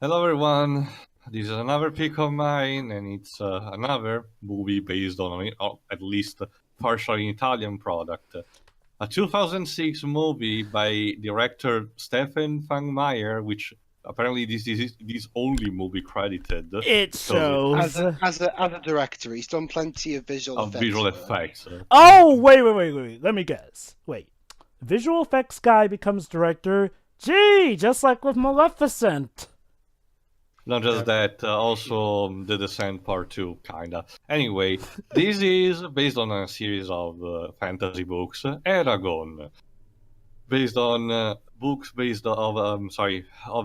Hello, everyone. This is another pick of mine, and it's another movie based on, or at least partially Italian product. A 2006 movie by director Stefan Fangmeyer, which apparently this is his only movie credited It because shows. As a director, he's done plenty of visual of effects. visual work. effects. Oh, wait. Let me guess. Wait. Visual effects guy becomes director. Gee, just like with Maleficent. Not just that, also The Descent Part 2, kinda. Anyway, this is based on a series of fantasy books, Eragon, based on books based of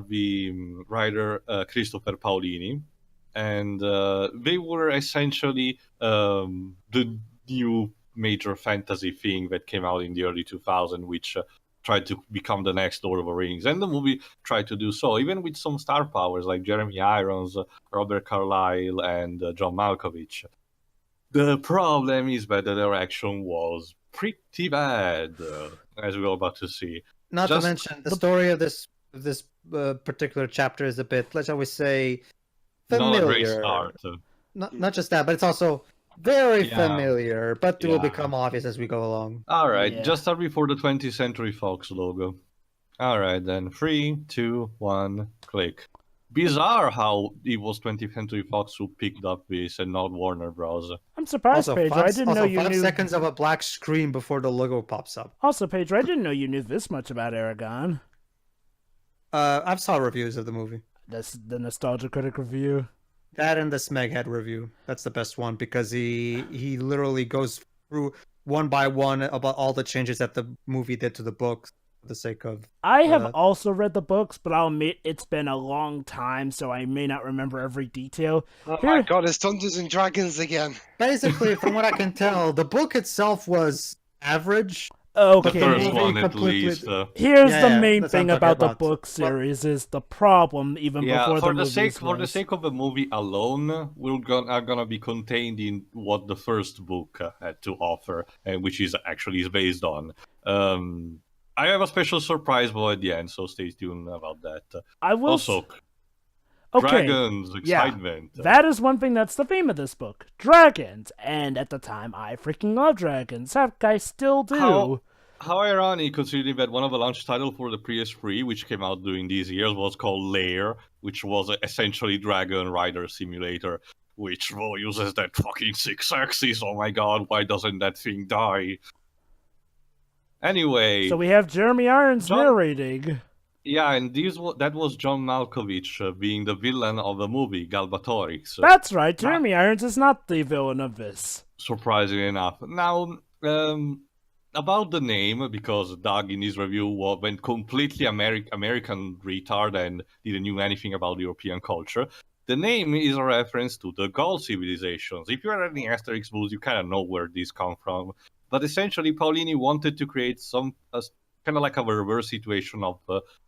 the writer Christopher Paolini, and they were essentially the new major fantasy thing that came out in the early 2000s, which tried to become the next Lord of the Rings, and the movie tried to do so, even with some star powers like Jeremy Irons, Robert Carlyle, and John Malkovich. The problem is that the direction was pretty bad, as we're about to see. Not Just to mention the story of this particular chapter is a bit, let's always say, not a great familiar. start. Not just that, but it's also very Yeah. familiar, but it will Yeah. become obvious as we go along. All right, Yeah. just start before the 20th Century Fox logo. All right, then 3, 2, 1, click. Bizarre how it was 20th Century Fox who picked up this and not Warner Bros. I'm surprised, Also, Pedro. I didn't know you 5 knew. seconds of a black screen before the logo pops up. Also, Pedro, I didn't know you knew this much about Aragon. I've saw reviews of the movie. That's the Nostalgia Critic review. That and the Smeghead review. That's the best one because he literally goes through one by one about all the changes that the movie did to the book for the sake of. I have also read the books, but I'll admit it's been a long time, so I may not remember every detail. Oh Here- my god, it's Dungeons and Dragons again. Basically, from what I can tell, the book itself was average. The Okay. first movie one, at completely- least. Here's Yeah, the yeah, main that's what I'm thing talking about the about. book series is the problem even Yeah, before for the the movies sake was. of the movie alone, are gonna be contained in what the first book had to offer, and which is actually based on. I have a special surprise boy at the end, so stay tuned about that. I will Also, okay. dragons, Yeah. excitement. That is one thing that's the theme of this book. Dragons. And at the time, I freaking love dragons. Heck, I still do. How ironic, considering that one of the launch titles for the PS3, which came out during these years, was called Lair, which was essentially Dragon Rider Simulator, which uses that fucking 6 axis. Oh my god, why doesn't that thing die? Anyway, So we have Jeremy Irons John- narrating. yeah, and that was John Malkovich being the villain of the movie, Galbatorix. That's right, Jeremy Irons is not the villain of this. Surprisingly enough. Now, about the name, because Doug in his review went completely American retard and didn't know anything about European culture. The name is a reference to the Gaul civilizations. If you're reading Asterix books, you kind of know where these come from. But essentially, Paolini wanted to create some kind of like a reverse situation of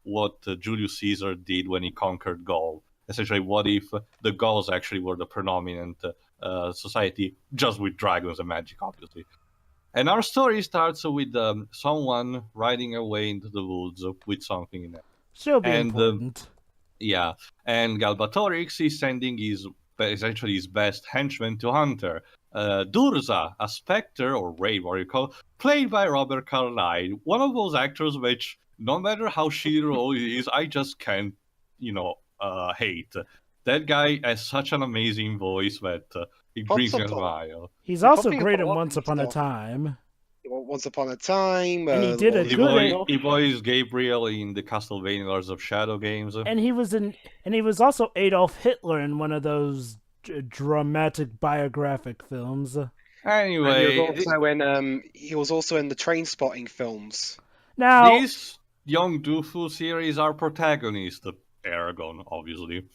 what Julius Caesar did when he conquered Gaul. Essentially, what if the Gauls actually were the predominant society, just with dragons and magic, obviously. And our story starts with someone riding away into the woods with something in it. She'll be And, important. Yeah, and Galbatorix is sending essentially his best henchman to hunt her. Durza, a specter or wraith, what you call, played by Robert Carlyle, one of those actors which, no matter how shitty role it is, I just can't, hate. That guy has such an amazing voice that it brings me a smile. He's also popping up great a in lot Once of Upon a stuff. Time. Once Upon a Time. And he did a He, good- he voiced Gabriel in the Castlevania Lords of Shadow games. And he was also Adolf Hitler in one of those dramatic biographic films. Anyway, He was also in the Train Spotting films. Now, this young doofus here is our protagonist, Aragon, obviously.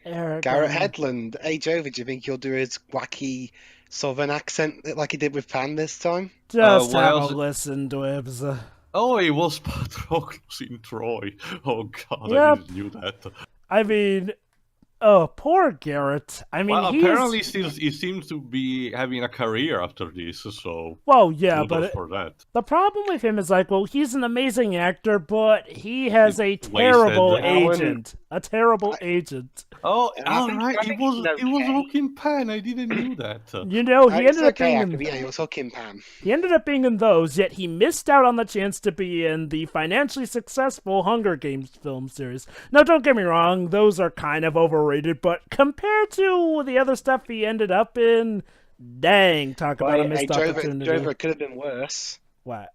Eric, Garrett Hedlund, age over. Do you think he'll do his wacky southern accent like he did with Pan this time? just what have else- a listen, Dwebs. Oh, he was Patroclus in Troy. Oh god, I Yep. didn't knew that. I mean, Oh, poor Garrett. I mean, Well, he's apparently he seems to be having a career after this, so well, yeah, kudos but for that. the problem with him is like, well, he's an amazing actor, but he has a Wasted. terrible I wouldn't- agent. A terrible agent. Oh, And I all think- right. I think he's It was okay. Hooking Pan. I didn't knew that. You know, he It's ended up okay, being Akira. in, Yeah, it was Hooking Pan. he ended up being in those, yet he missed out on the chance to be in the financially successful Hunger Games film series. Now, don't get me wrong, those are kind of overrated, but compared to the other stuff he ended up in, dang, talk about a missed opportunity. Drover could have been worse. What?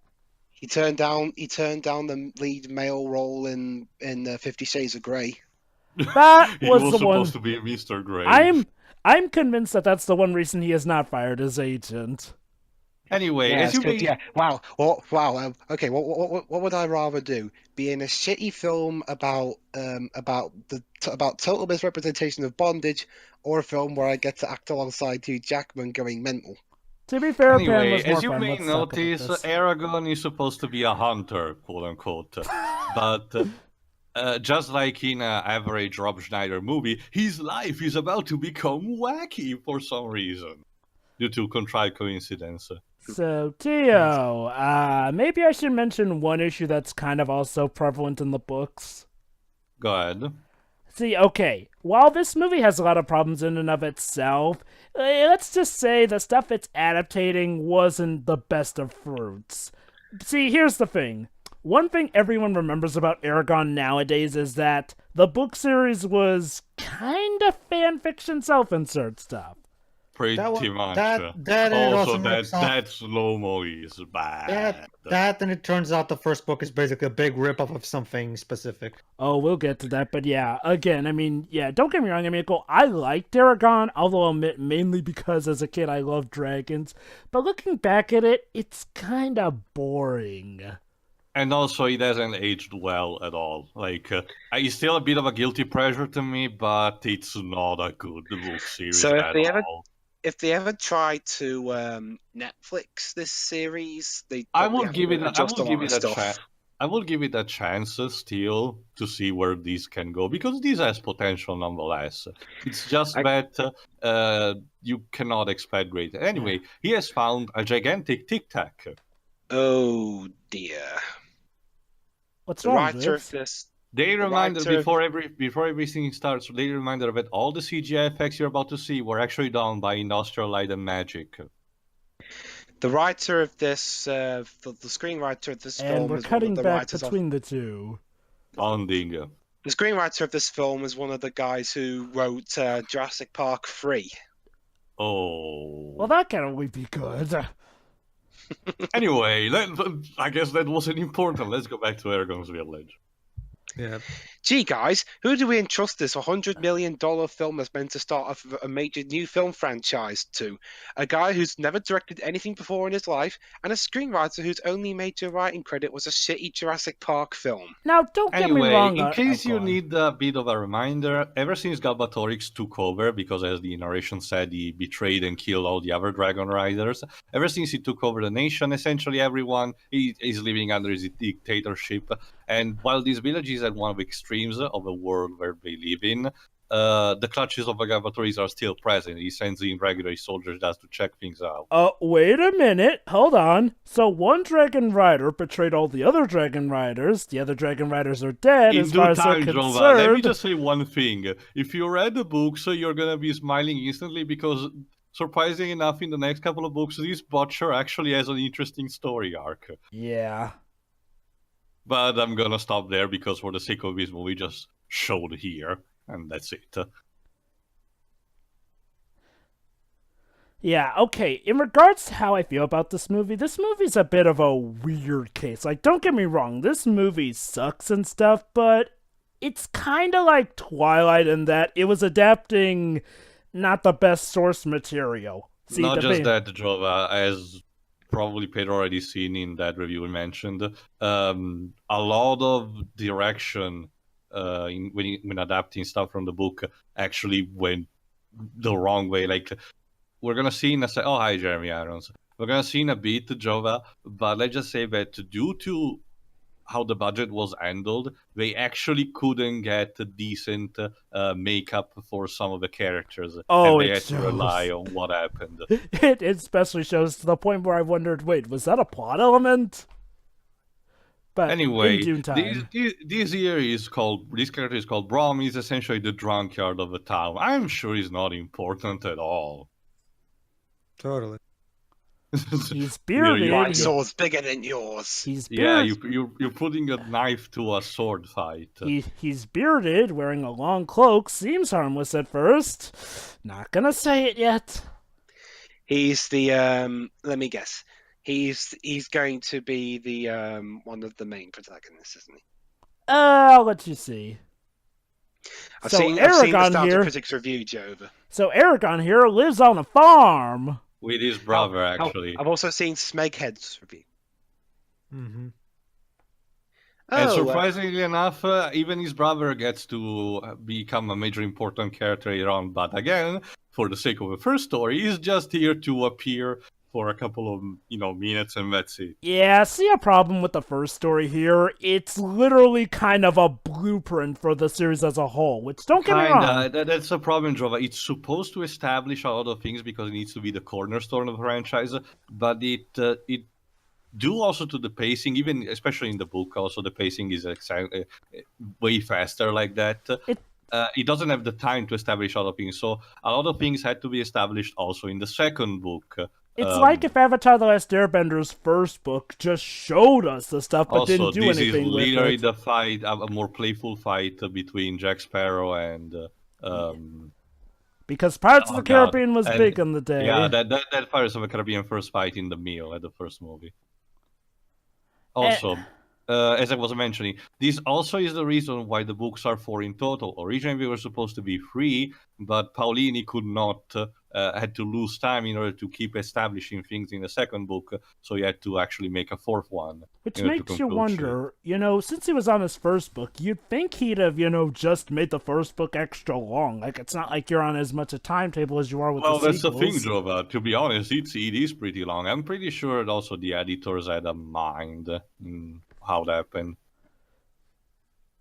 He turned down the lead male role in 50 Shades of Grey. That He was was the one. supposed to be Mr. Grey. I'm convinced that that's the one reason he has not fired his agent. Anyway, Yeah, as you it's good, may... yeah. Wow. Wow. Okay. What would I rather do? Be in a shitty film about total misrepresentation of bondage, or a film where I get to act alongside Hugh Jackman going mental? To be fair, Pan Anyway, was more as you fun. may Let's talk about notice, this. Aragon is supposed to be a hunter, quote unquote. But just like in an average Rob Schneider movie, his life is about to become wacky for some reason, due to contrived coincidence. So, Tio, maybe I should mention one issue that's kind of also prevalent in the books. Go ahead. See, okay, while this movie has a lot of problems in and of itself, let's just say the stuff it's adaptating wasn't the best of fruits. See, here's the thing. One thing everyone remembers about Eragon nowadays is that the book series was kind of fanfiction self-insert stuff. Pretty That much. and it Also, makes sense. that slow-mo is bad. That and it turns out the first book is basically a big rip-off of something specific. Oh, we'll get to that, but yeah, again, I mean, yeah, don't get me wrong, I mean, I liked Eragon, although I'll admit mainly because as a kid I loved dragons, but looking back at it, it's kind of boring. And also, it hasn't aged well at all. Like, it's still a bit of a guilty pleasure to me, but it's not a good book series So if at they ever- all. If they ever try to Netflix this series, they I probably will have give to it. I adjust will a give lot it of a stuff. chance. I will give it a chance still to see where this can go because this has potential nonetheless. It's just that you cannot expect great. Anyway, he has found a gigantic tic tac. Oh dear. What's The wrong, writer Liz? of this. They The reminded writer- before everything starts. They reminded that all the CGI effects you're about to see were actually done by Industrial Light and Magic. The writer of this, the screenwriter of this And film we're is one cutting of the back writers between the two. Founding. The screenwriter of this film is one of the guys who wrote Jurassic Park 3. Oh. Well, that can only be good. Anyway, I guess that wasn't important. Let's go back to Eragon's Village. Yeah. Gee, guys, who do we entrust this $100 million film that's meant to start off a major new film franchise to? A guy who's never directed anything before in his life, and a screenwriter whose only major writing credit was a shitty Jurassic Park film. Now, don't get me Anyway, wrong. in case go you on. need a bit of a reminder, ever since Galbatorix took over, because as the narration said, he betrayed and killed all the other Dragon Riders, ever since he took over the nation, essentially everyone is living under his dictatorship. And while these villages are one of the extremes of the world where they live in, the clutches of the Galbatorix are still present. He sends in regular soldiers just to check things out. Wait a minute. Hold on. So one Dragon Rider betrayed all the other Dragon Riders. The other Dragon Riders are dead, In as far due as they're time, concerned. Jova, let me just say one thing. If you read the books, you're going to be smiling instantly because, surprisingly enough, in the next couple of books, this Butcher actually has an interesting story arc. Yeah. But I'm going to stop there because for the sake of this movie, just showed here. And that's it. Yeah, okay. In regards to how I feel about this movie's a bit of a weird case. Like, don't get me wrong, this movie sucks and stuff, but it's kind of like Twilight in that it was adapting not the best source material. See, Not the just thing- that, Jova, as probably Pedro already seen in that review we mentioned, a lot of direction when adapting stuff from the book actually went the wrong way. Like, we're gonna see in a oh, hi Jeremy Irons. We're gonna see in a bit, Jova, but let's just say that due to how the budget was handled, they actually couldn't get decent makeup for some of the characters, Oh, and they it had to rely shows. on what happened. It especially shows to the point where I wondered, wait, was that a plot element? But Anyway, in due time. this character is called Brom. He's essentially the drunkard of the town. I'm sure he's not important at all. Totally. He's You know, bearded. My he- sword's bigger than yours. He's Yeah, bearded. you're putting a knife to a sword fight. He's bearded, wearing a long cloak. Seems harmless at first. Not gonna say it yet. He's the let me guess. He's going to be the one of the main protagonists, isn't he? I'll let you see. I've So seen the Eragon Star here- Critics review, Jova. So Eragon here lives on a farm. With his brother, actually. I've also seen Smeghead's review. Mm-hmm. And Oh, surprisingly enough, even his brother gets to become a major important character later on. But again, for the sake of the first story, he's just here to appear for a couple of minutes, and that's it. Yeah, see a problem with the first story here. It's literally kind of a blueprint for the series as a whole, which don't get me wrong. That's the problem, Jova. It's supposed to establish a lot of things because it needs to be the cornerstone of the franchise, but it due also to the pacing, even especially in the book, also the pacing is way faster like that. It doesn't have the time to establish a lot of things, so a lot of things had to be established also in the second book. It's like if Avatar: The Last Airbender's first book just showed us the stuff, but also, didn't do this anything is with literally it. the fight, a more playful fight between Jack Sparrow and Because Pirates of the Oh, God. Caribbean was And- big in the day. yeah, that Pirates of the Caribbean first fight in the meal at the first movie. Also, as I was mentioning, this also is the reason why the books are 4 in total. Originally, they were supposed to be 3, but Paulini could not, had to lose time in order to keep establishing things in the second book, so he had to actually make a 4th one. Which in order to makes you conclude shit. wonder, since he was on his first book, you'd think he'd have, just made the first book extra long. Like, it's not like you're on as much a timetable as you are with Well, the that's the thing, sequels. Jova. To be honest, it is pretty long. I'm pretty sure that also the editors had a mind in how that happened.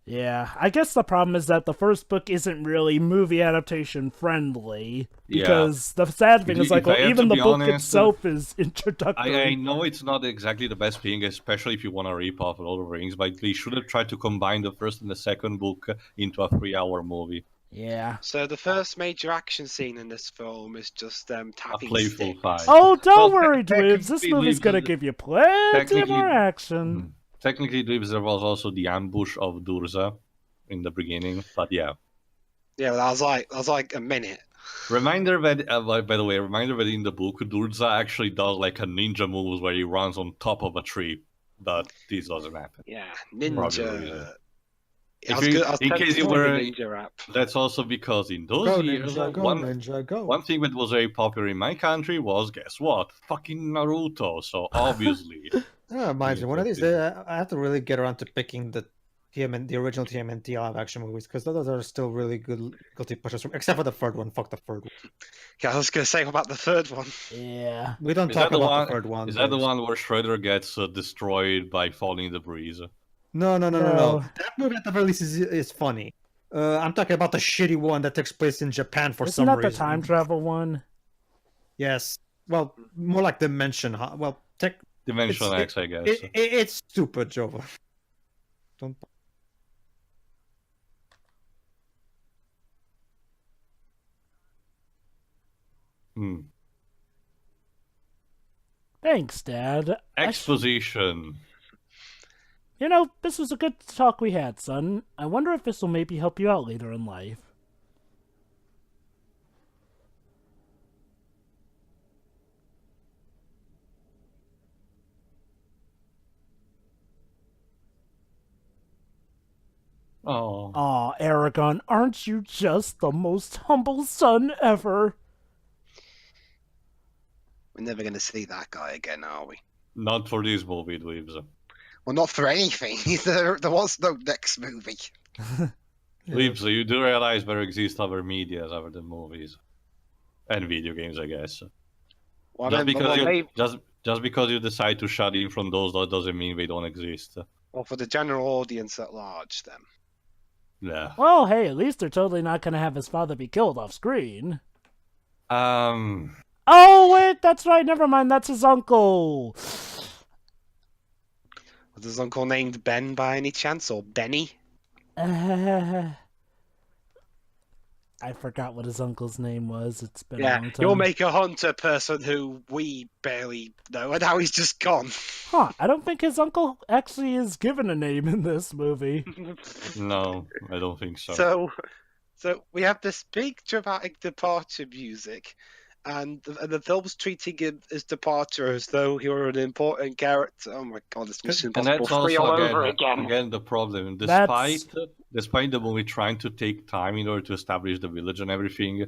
Yeah, I guess the problem is that the first book isn't really movie adaptation friendly. Because the sad thing is, If like, I have even to the be book honest, itself is introductory. I know it's not exactly the best thing, especially if you want to rip off Lord of the Rings, but they should have tried to combine the first and the second book into a 3-hour movie. Yeah. So the first major action scene in this film is just A tapping playful sticks. fight. Oh, don't Well, worry, Dweebs. This technically, movie's Dweebs gonna is- give you plenty technically- more action. Technically, Dweebs, there was also the ambush of Durza in the beginning, but yeah. Yeah, that was like a minute. Reminder that, by the way, reminder that in the book, Durza actually does like a ninja moves where he runs on top of a tree, but this doesn't happen. Yeah, Probably ninja. If I was you- good. I was in tempted case you to do were- the ninja rap. That's also because in those Go years, ninja, go one ninja, go. One thing that was very popular in my country was, guess what? Fucking Naruto. So obviously, Mind you, one of these Exactly. days I have to really get around to picking the original TMNT live action movies because those are still really good guilty pleasures, except for the third one. Fuck the third one. Yeah, I was gonna say about the third one. Yeah. We don't Is talk that the about one- the third one. is that the Dave. one where Shredder gets destroyed by falling in the breeze? No. No. That movie at the very least is funny. I'm talking about the shitty one that takes place in Japan for Isn't some that reason. the time travel one? Yes. Well, more like Dimension. Well, Dimension It's- X, I guess. it's stupid, Jova. Don't. Hmm. Thanks, Dad. Exposition. This was a good talk we had, son. I wonder if this will maybe help you out later in life. Oh. Aw, Aragon, aren't you just the most humble son ever? We're never gonna see that guy again, are we? Not for this movie, Dweebs. Well, not for anything. there was no next movie. Dweebs, you do realize there exist other medias other than movies. And video games, I guess. Well, Just I mean, because well, you maybe- just because you decide to shut in from those, that doesn't mean they don't exist. Or for the general audience at large, then. Yeah. Well, hey, at least they're totally not gonna have his father be killed off screen. Oh, wait, that's right, never mind, that's his uncle. Was his uncle named Ben by any chance, or Benny? I forgot what his uncle's name was. It's been a Yeah, long time. you'll make a Hunter person who we barely know, and now he's just gone. Huh, I don't think his uncle actually is given a name in this movie. No, I don't think so. So we have this big dramatic departure music, and the film's treating his departure as though he were an important character. Oh my god, it's Mission And Impossible that's 3 all also over again, again. the problem. That's- Despite the movie trying to take time in order to establish the village and everything,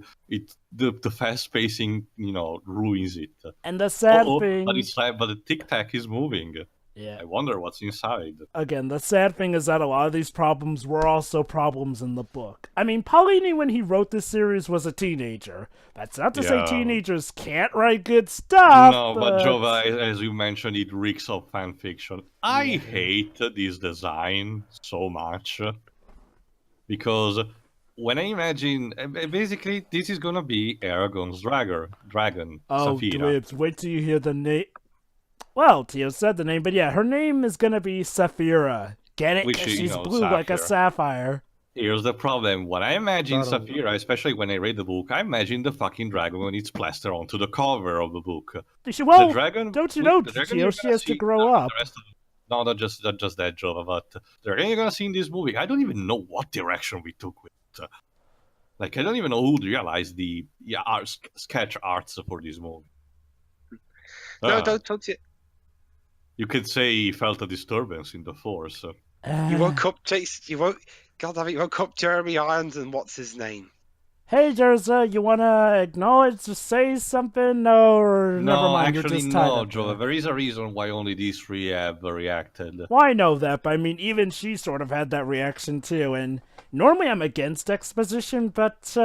the fast pacing, ruins it. And the sad Oh, thing... but it's like, but the tic tac is moving. Yeah. I wonder what's inside. Again, the sad thing is that a lot of these problems were also problems in the book. I mean, Paulini, when he wrote this series, was a teenager. That's not to say Yeah. teenagers can't write good stuff. No, but Jova, as you mentioned, it reeks of fan fiction. I hate this design so much because when I imagine, basically, this is gonna be Eragon's dragon, Oh, Saphira. Dwibs, wait till you hear the name. Well, Tio said the name, but yeah, her name is gonna be Saphira. Get it? Which 'Cause is, she's you know, blue like a sapphire. Here's the problem. When I imagine That'll- Saphira, especially when I read the book, I imagine the fucking dragon when it's plastered onto the cover of the book. Well, The dragon, don't you know, the dragon Tio, you're she gonna has to see- grow no, up. the rest of No, not just that, Jova, but the dragon you're gonna see in this movie, I don't even know what direction we took with it. Like, I don't even know who realized the sketch arts for this movie. No, Ah, don't you? You could say he felt a disturbance in the force. You woke up, Chase. You woke. God damn it! You woke up Jeremy Irons and what's his name? Hey, Jerza, you wanna acknowledge or say something? Or never No, mind, actually, you're just tied no, up Jova. there. There is a reason why only these three have reacted. Well, I know that, but I mean, even she sort of had that reaction too, and normally I'm against exposition, but,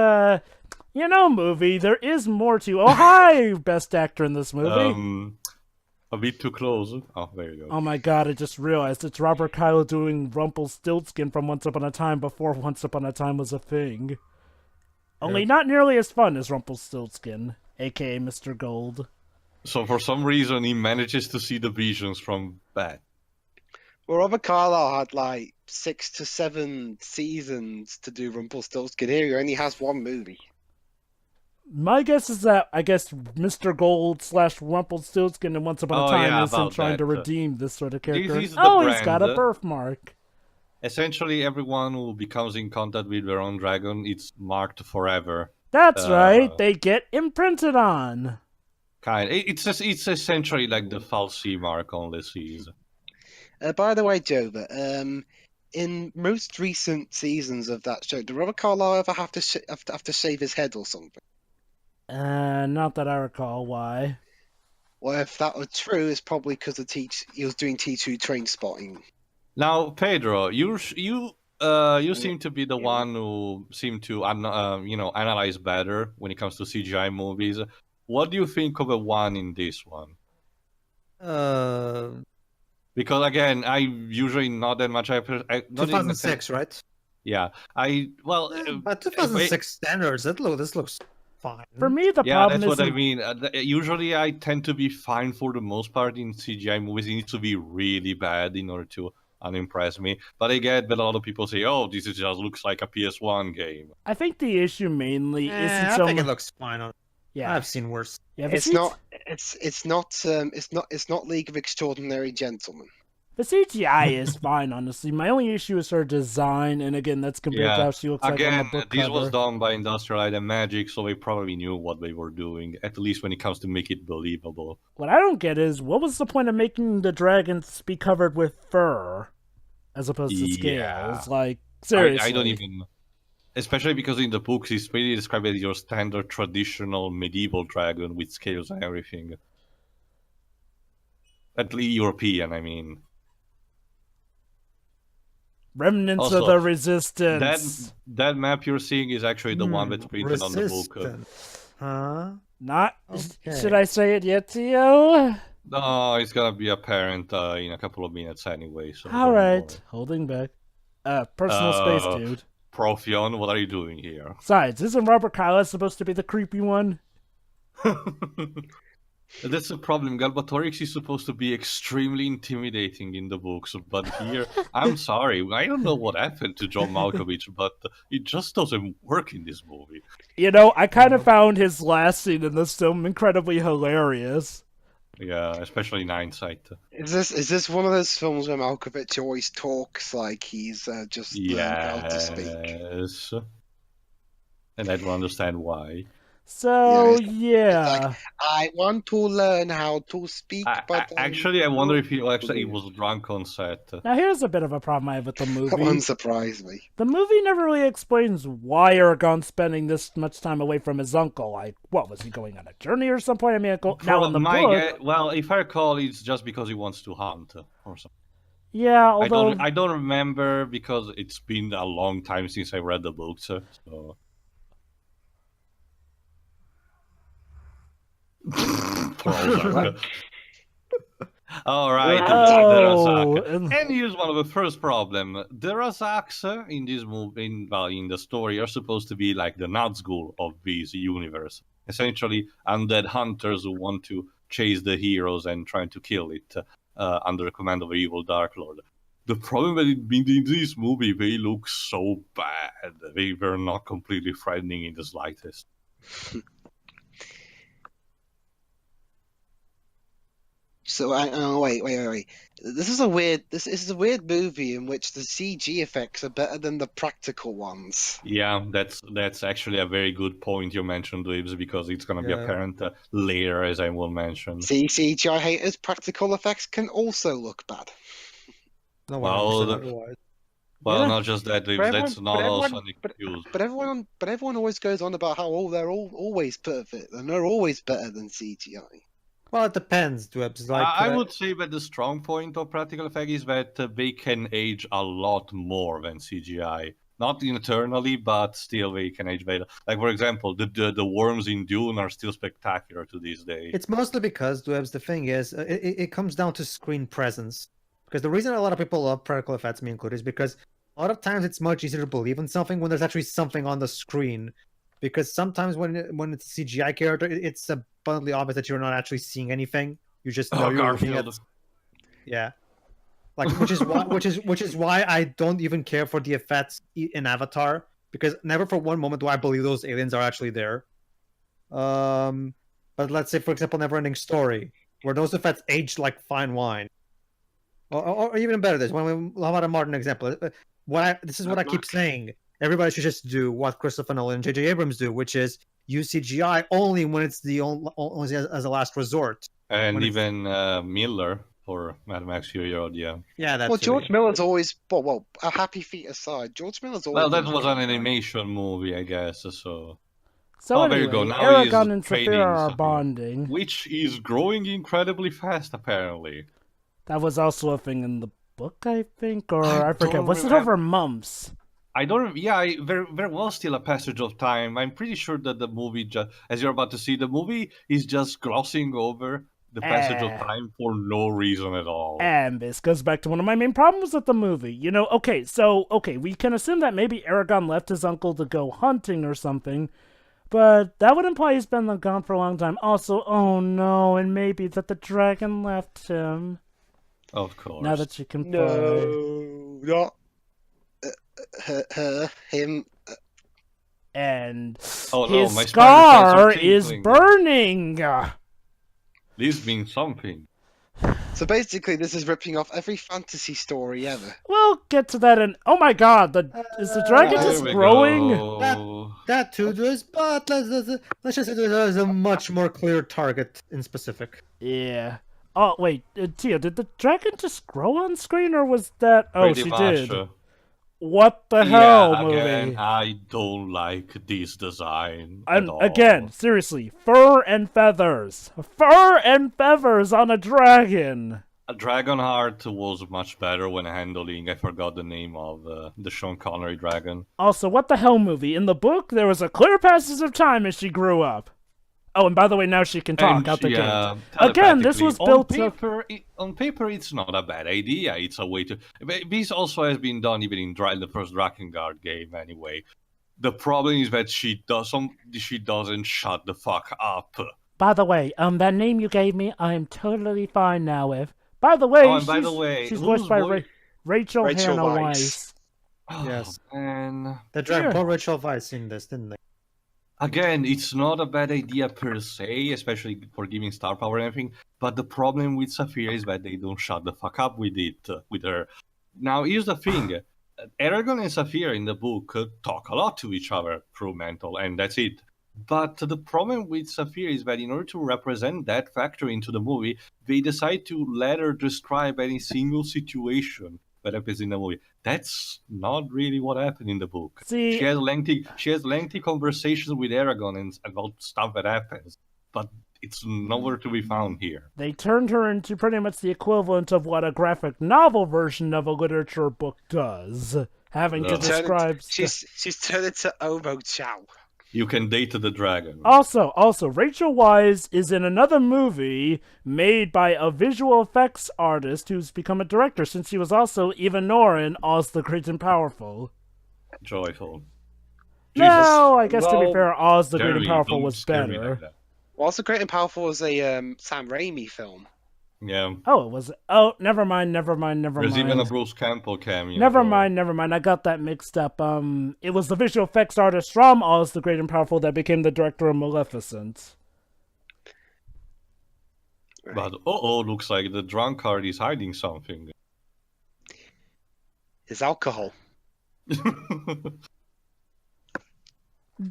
movie, there is more to... Oh, hi, best actor in this movie! A bit too close. Oh, there you go. Oh my god, I just realized it's Robert Kyle doing Rumpelstiltskin from Once Upon a Time before Once Upon a Time was a thing. Only not nearly as fun as Rumpelstiltskin, aka Mr. Gold. So for some reason, he manages to see the visions from that. Well, Robert Carlyle had like 6 to 7 seasons to do Rumpelstiltskin. Here, he only has one movie. My guess is that, Mr. Gold / Rumpelstiltskin in Once Upon a Oh, Time yeah, is him about trying to that. redeem this sort of character. is the He's got a brand. birthmark. Essentially, everyone who becomes in contact with their own dragon, it's marked forever. That's right, they get imprinted on. It's essentially like the falsi mark on the seas. By the way, Jova, in most recent seasons of that show, did Robert Carlyle ever have to shave his head or something? Not that I recall why. Well, if that were true, it's probably because he was doing T2 train spotting. Now, Pedro, you seem to be the one who seem to analyze better when it comes to CGI movies. What do you think of the one in this one? Because again, I usually not that much. 2006, right? Yeah, But 2006 standards, this looks fine. For me, the yeah, problem that's is what I mean. Usually, I tend to be fine for the most part in CGI movies. It needs to be really bad in order to unimpress me. But I get that a lot of people say, "Oh, this just looks like a PS1 game." I think the issue mainly isn't I so think it much. looks fine. Yeah, I've seen worse. yeah. It's not League of Extraordinary Gentlemen. The CGI is fine, honestly. My only issue is her design, and again, that's compared to how she looks like on Again, the book this cover. was done by Industrial Light and Magic, so they probably knew what they were doing, at least when it comes to make it believable. What I don't get is, what was the point of making the dragons be covered with fur as opposed to Yeah. scales? Like, seriously. I don't even... Especially because in the books, it's really described as your standard traditional medieval dragon with scales and everything. At least European, I mean. Remnants Also, of the Resistance. That map you're seeing is actually the one that's printed on the book. Resistant. Huh? Not. Okay. Should I say it yet, Tio? No, it's gonna be apparent in a couple of minutes anyway. So All don't right, holding back. Personal space, worry. dude. Profion, what are you doing here? Besides, isn't Robert Kyla supposed to be the creepy one? That's the problem. Galbatorix is supposed to be extremely intimidating in the books, but here, I'm sorry, I don't know what happened to John Malkovich, but it just doesn't work in this movie. You know, I kind of found his last scene in this film incredibly hilarious. Yeah, especially in hindsight. Is this one of those films where Malkovich always talks like he's just learned how to speak? Yes. And I don't understand why. So, It's yeah. like, I want to learn how to speak, but Actually, I wonder if he was drunk on set. Now, here's a bit of a problem I have with the that movie. wouldn't surprise me. The movie never really explains why Eragon's spending this much time away from his uncle. Like, what, was he going on a journey or some point? I mean, now in the book... Well, if I recall, it's just because he wants to hunt or something. Yeah, although... I don't remember because it's been a long time since I read the books. So... All right, Oh, and here's one of the first problem. The Razaks in this movie, in the story, are supposed to be like the Nazgul of this universe. Essentially, undead hunters who want to chase the heroes and trying to kill it under the command of an evil Dark Lord. The problem is in this movie, they look so bad. They were not completely frightening in the slightest. So wait. This is a weird movie in which the CG effects are better than the practical ones. Yeah, that's actually a very good point you mentioned, Dweebs, because it's going to be apparent later, as I will mention. CGI haters, practical effects can also look bad. No well, not just that, Dweebs, that's not also an excuse. But everyone always goes on about how they're always perfect and they're always better than CGI. Well, it depends. Like, I would say that the strong point of practical effect is that they can age a lot more than CGI. Not eternally, but still they can age better. Like, for example, the worms in Dune are still spectacular to this day. It's mostly because, Dwebs, the thing is, it comes down to screen presence. Because the reason a lot of people love practical effects, me included, is because a lot of times it's much easier to believe in something when there's actually something on the screen. Because sometimes when it's a CGI character, it's abundantly obvious that you're not actually seeing anything. You just know you're looking at. Yeah, like which is why I don't even care for the effects in Avatar, because never for one moment do I believe those aliens are actually there. But let's say, for example, Neverending Story, where those effects aged like fine wine, or even better, this one. How about a modern example? This is what I keep saying. Everybody should just do what Christopher Nolan and J.J. Abrams do, which is use CGI only when it's the only as a last resort. And even Miller for Mad Max Fury Road, yeah. Yeah, that's. Well, George Miller's always a Happy Feet aside. George Miller's always. Well, that was an animation movie, I guess. So anyway, there you go. Now Eragon and Saphira are bonding, which is growing incredibly fast, apparently. That was also a thing in the book, I think, or I forget. Was it over months? I don't. Yeah, there was still a passage of time. I'm pretty sure that the movie, as you're about to see, the movie is just glossing over the passage of time for no reason at all. And this goes back to one of my main problems with the movie. You know, we can assume that maybe Eragon left his uncle to go hunting or something, but that would imply he's been gone for a long time. Also, oh no, and maybe that the dragon left him. Of course. Now that you can not him. And his my scar is burning. This means something. So basically, this is ripping off every fantasy story ever. We'll get to that in. Oh my God! Is the dragon just growing? That too does, but let's just say there's a much more clear target in specific. Yeah. Oh wait, Tia, did the dragon just grow on screen, or was that? Oh, she did. What the hell, movie? Again, I don't like this design at all. Again, seriously, fur and feathers. Fur and feathers on a dragon. A Dragonheart was much better when handling, I forgot the name of the Sean Connery dragon. Also, what the hell, movie? In the book, there was a clear passage of time as she grew up. Oh, and by the way, now she can talk And out the yeah, gate. Again, this was built on paper. It's not a bad idea. It's a way to. This also has been done even in the first Drakengard game. Anyway, the problem is that she doesn't shut the fuck up. By the way, that name you gave me, I'm totally fine now with. By the way, and by the way, she's voiced by Rachel Hannah Weisz. Weisz. Yes. Man. They dragged Sure. poor Rachel Weisz in this, didn't they? Again, it's not a bad idea per se, especially for giving star power and everything. But the problem with Saphira is that they don't shut the fuck up with it, with her. Now, here's the thing: Eragon and Saphira in the book talk a lot to each other through mental, and that's it. But the problem with Saphira is that in order to represent that factor into the movie, they decide to let her describe any single situation that happens in the movie. That's not really what happened in the book. See, She has lengthy conversations with Eragon and about stuff that happens, but it's nowhere to be found here. they turned her into pretty much the equivalent of what a graphic novel version of a literature book does, having to Ugh. describe. She's turned into Omo Chow. You can date the dragon. Also, Rachel Weisz is in another movie made by a visual effects artist who's become a director, since she was also Ivanor in Oz the Great and Powerful. Joyful. No, I guess to be Well, fair, Oz the Great and Jerry, Powerful don't was scare me better. like that. Well, also Great and Powerful was a Sam Raimi film. Yeah. Oh, it was. Oh, never mind. There's even a Bruce Campbell cameo. Never as well. mind. I got that mixed up. It was the visual effects artist from Oz the Great and Powerful that became the director of Maleficent. But looks like the drunkard is hiding something. His alcohol.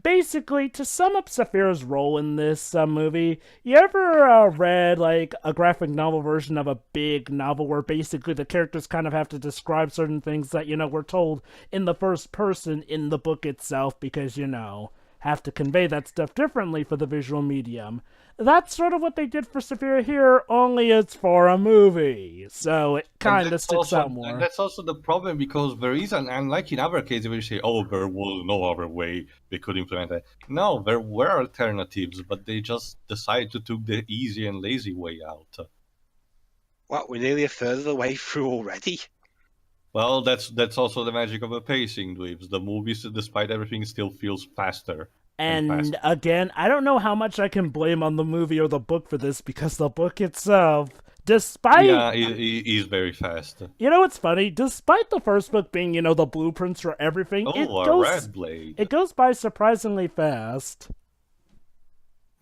Basically, to sum up Saphira's role in this movie, you ever read like a graphic novel version of a big novel where basically the characters kind of have to describe certain things that, were told in the first person in the book itself because, have to convey that stuff differently for the visual medium? That's sort of what they did for Saphira here, only it's for a movie, so it kind of sticks out more. And that's also the problem, because there is unlike in other cases where you say, there was no other way they could implement it. No, there were alternatives, but they just decided to take the easy and lazy way out. What, we're nearly a third of the way through already? Well, that's also the magic of the pacing, Dweebs. The movies, despite everything, still feels faster. And again, I don't know how much I can blame on the movie or the book for this, because the book itself, despite... Yeah, it is very fast. You know what's funny? Despite the first book being, the blueprints for everything, Red Blade. It goes by surprisingly fast.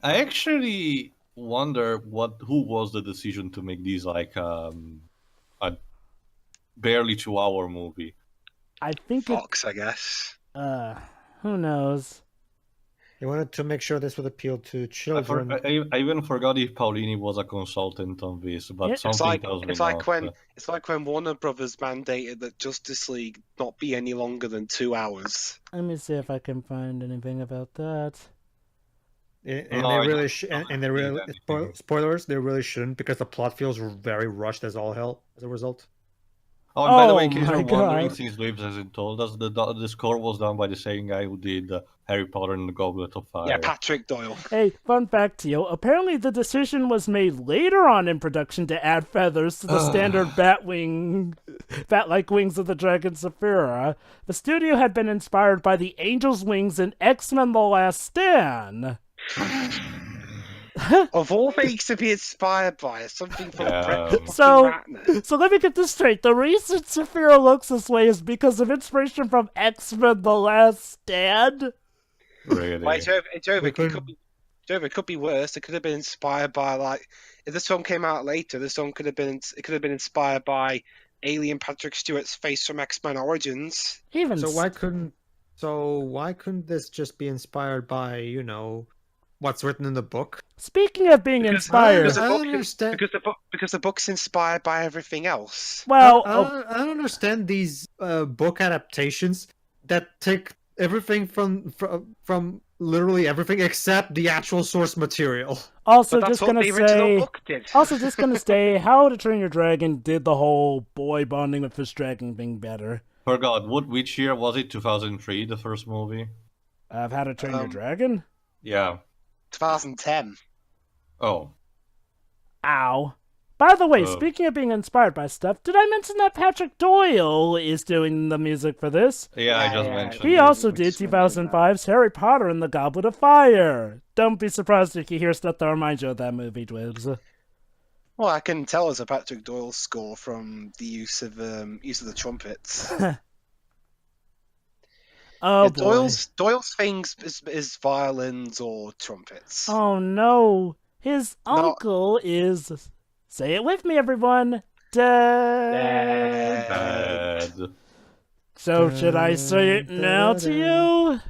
I actually wonder who was the decision to make these like a barely 2-hour movie. I think Fox, I guess. Who knows? They wanted to make sure this would appeal to children. I even forgot if Paulini was a consultant on this, but something tells me It's like when Warner Brothers mandated that Justice League not be any longer than 2 hours. Let me see if I can find anything about that. Spoilers, they really shouldn't, because the plot feels very rushed as all hell as a result. Oh, and by the way, in case my you're wondering, God. since Dweebs hasn't told us, the score was done by the same guy who did Harry Potter and the Goblet of Fire. Yeah, Patrick Doyle. Hey, fun fact to you. Apparently the decision was made later on in production to add feathers to the standard bat-like wings of the Dragon Saphira. The studio had been inspired by the Angel's Wings in X-Men The Last Stand. Of all things to be inspired by, something from Brett So- Ratner. So let me get this straight. The reason Saphira looks this way is because of inspiration from X-Men The Last Stand. Really? Wait, it could be worse. It could have been inspired by, like, if this film came out later, this film could have been inspired by Alien Patrick Stewart's face from X-Men Origins. Even So why couldn't this just be inspired by, what's written in the book? speaking of being inspired, Because I the don't understand. because the book's inspired by everything else. well, I don't understand these book adaptations that take everything from literally everything except the actual source material. also But that's just what gonna the original say, book did. also just gonna say, How to Train Your Dragon did the whole boy bonding with his dragon thing better. Forgot. Which year was it? 2003, the first movie? How to Train Your Dragon? Yeah. 2010. Oh, Ow. By the way, Oh. speaking of being inspired by stuff, did I mention that Patrick Doyle is doing the music for this? yeah, I just Yeah, mentioned He it. also did 2005's Harry Potter and the Goblet of Fire. Don't be surprised if you hear stuff that reminds you of that movie, Dwibs. Well, I can tell it's a Patrick Doyle score from the use of the trumpets. Oh, Yeah, boy. Doyle's things is violins or trumpets. Oh, no. His No. uncle is... Say it with me, everyone. Dead. Bad. So should I say it now to you?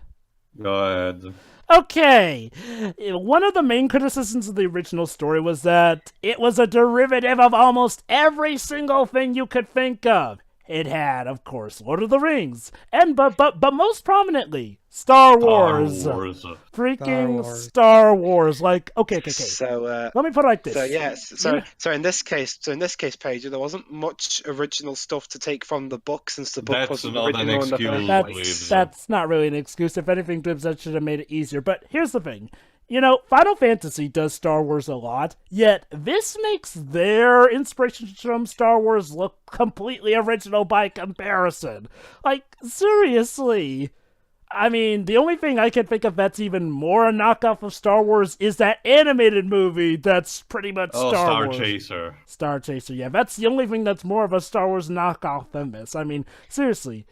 Go ahead. Okay. One of the main criticisms of the original story was that it was a derivative of almost every single thing you could think of. It had, of course, Lord of the Rings, and but most prominently, Star Wars. Star Wars. Freaking Star Wars. Like, okay. So Let me put it like this. So yes, so in this case, Paige, there wasn't much original stuff to take from the books since the book That's wasn't not an original in the excuse, first Dweebs. place. That's not really an excuse. If anything, Dibs, that should have made it easier. But here's the thing. You know, Final Fantasy does Star Wars a lot, yet this makes their inspiration from Star Wars look completely original by comparison. Like, seriously. I mean, the only thing I can think of that's even more a knockoff of Star Wars is that animated movie that's pretty much Star Wars. Chaser. Star Chaser, yeah. That's the only thing that's more of a Star Wars knockoff than this. I mean, seriously.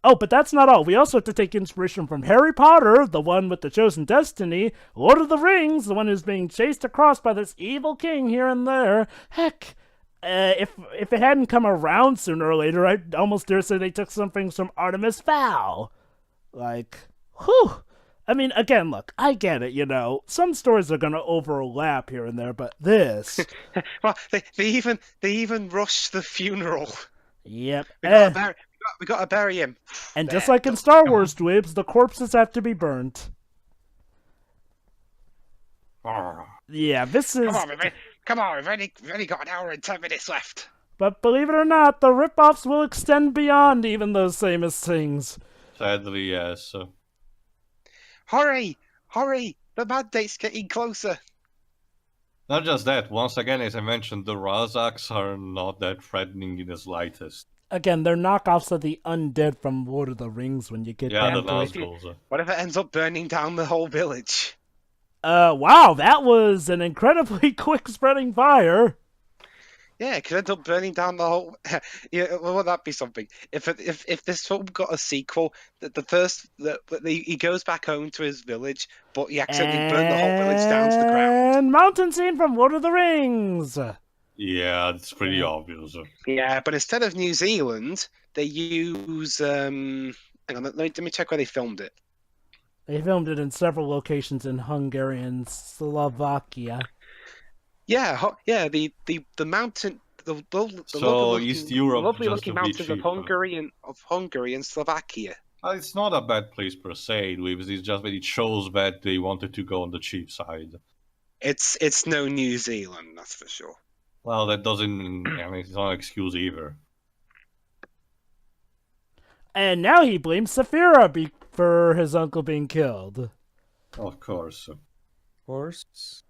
Oh, but that's not all. We also have to take inspiration from Harry Potter, the one with the chosen destiny, Lord of the Rings, the one who's being chased across by this evil king here and there. Heck, if it hadn't come around sooner or later, I'd almost dare say they took some things from Artemis Fowl. Like, whew. I mean, again, look, I get it, you know. Some stories are gonna overlap here and there, but this... Well, they even rushed the funeral. Yep. We gotta bury him. And There, just like in Star Wars, Dwibs, the corpses have to be burnt. Yeah, this is... Come on, we've only got an hour and 10 minutes left. But believe it or not, the rip-offs will extend beyond even those famous things. Sadly, yes. Hurry! The bad date's getting closer. Not just that, once again, as I mentioned, the Razaks are not that threatening in the slightest. Again, they're knockoffs of the undead from Lord of the Rings when you get Yeah, the down to it. Nazguls. What if it ends up burning down the whole village? Wow, that was an incredibly quick-spreading fire. Yeah, it could end up burning down the whole. Yeah, well, would that be something? If this film got a sequel, he goes back home to his village, but he accidentally burned the whole village down to the ground. And mountain scene from Lord of the Rings. Yeah, it's pretty obvious. Yeah, but instead of New Zealand, they use hang on, let me check where they filmed it. They filmed it in several locations in Hungary and Slovakia. Yeah, the mountain, the So East Europe, lovely just looking to be mountains of cheap. Hungary and Slovakia. It's not a bad place per se, Dweebs. It's just that it shows that they wanted to go on the cheap side. It's no New Zealand, that's for sure. Well, that doesn't. I mean, it's not an excuse either. And now he blames Saphira for his uncle being killed. Of course. Of course.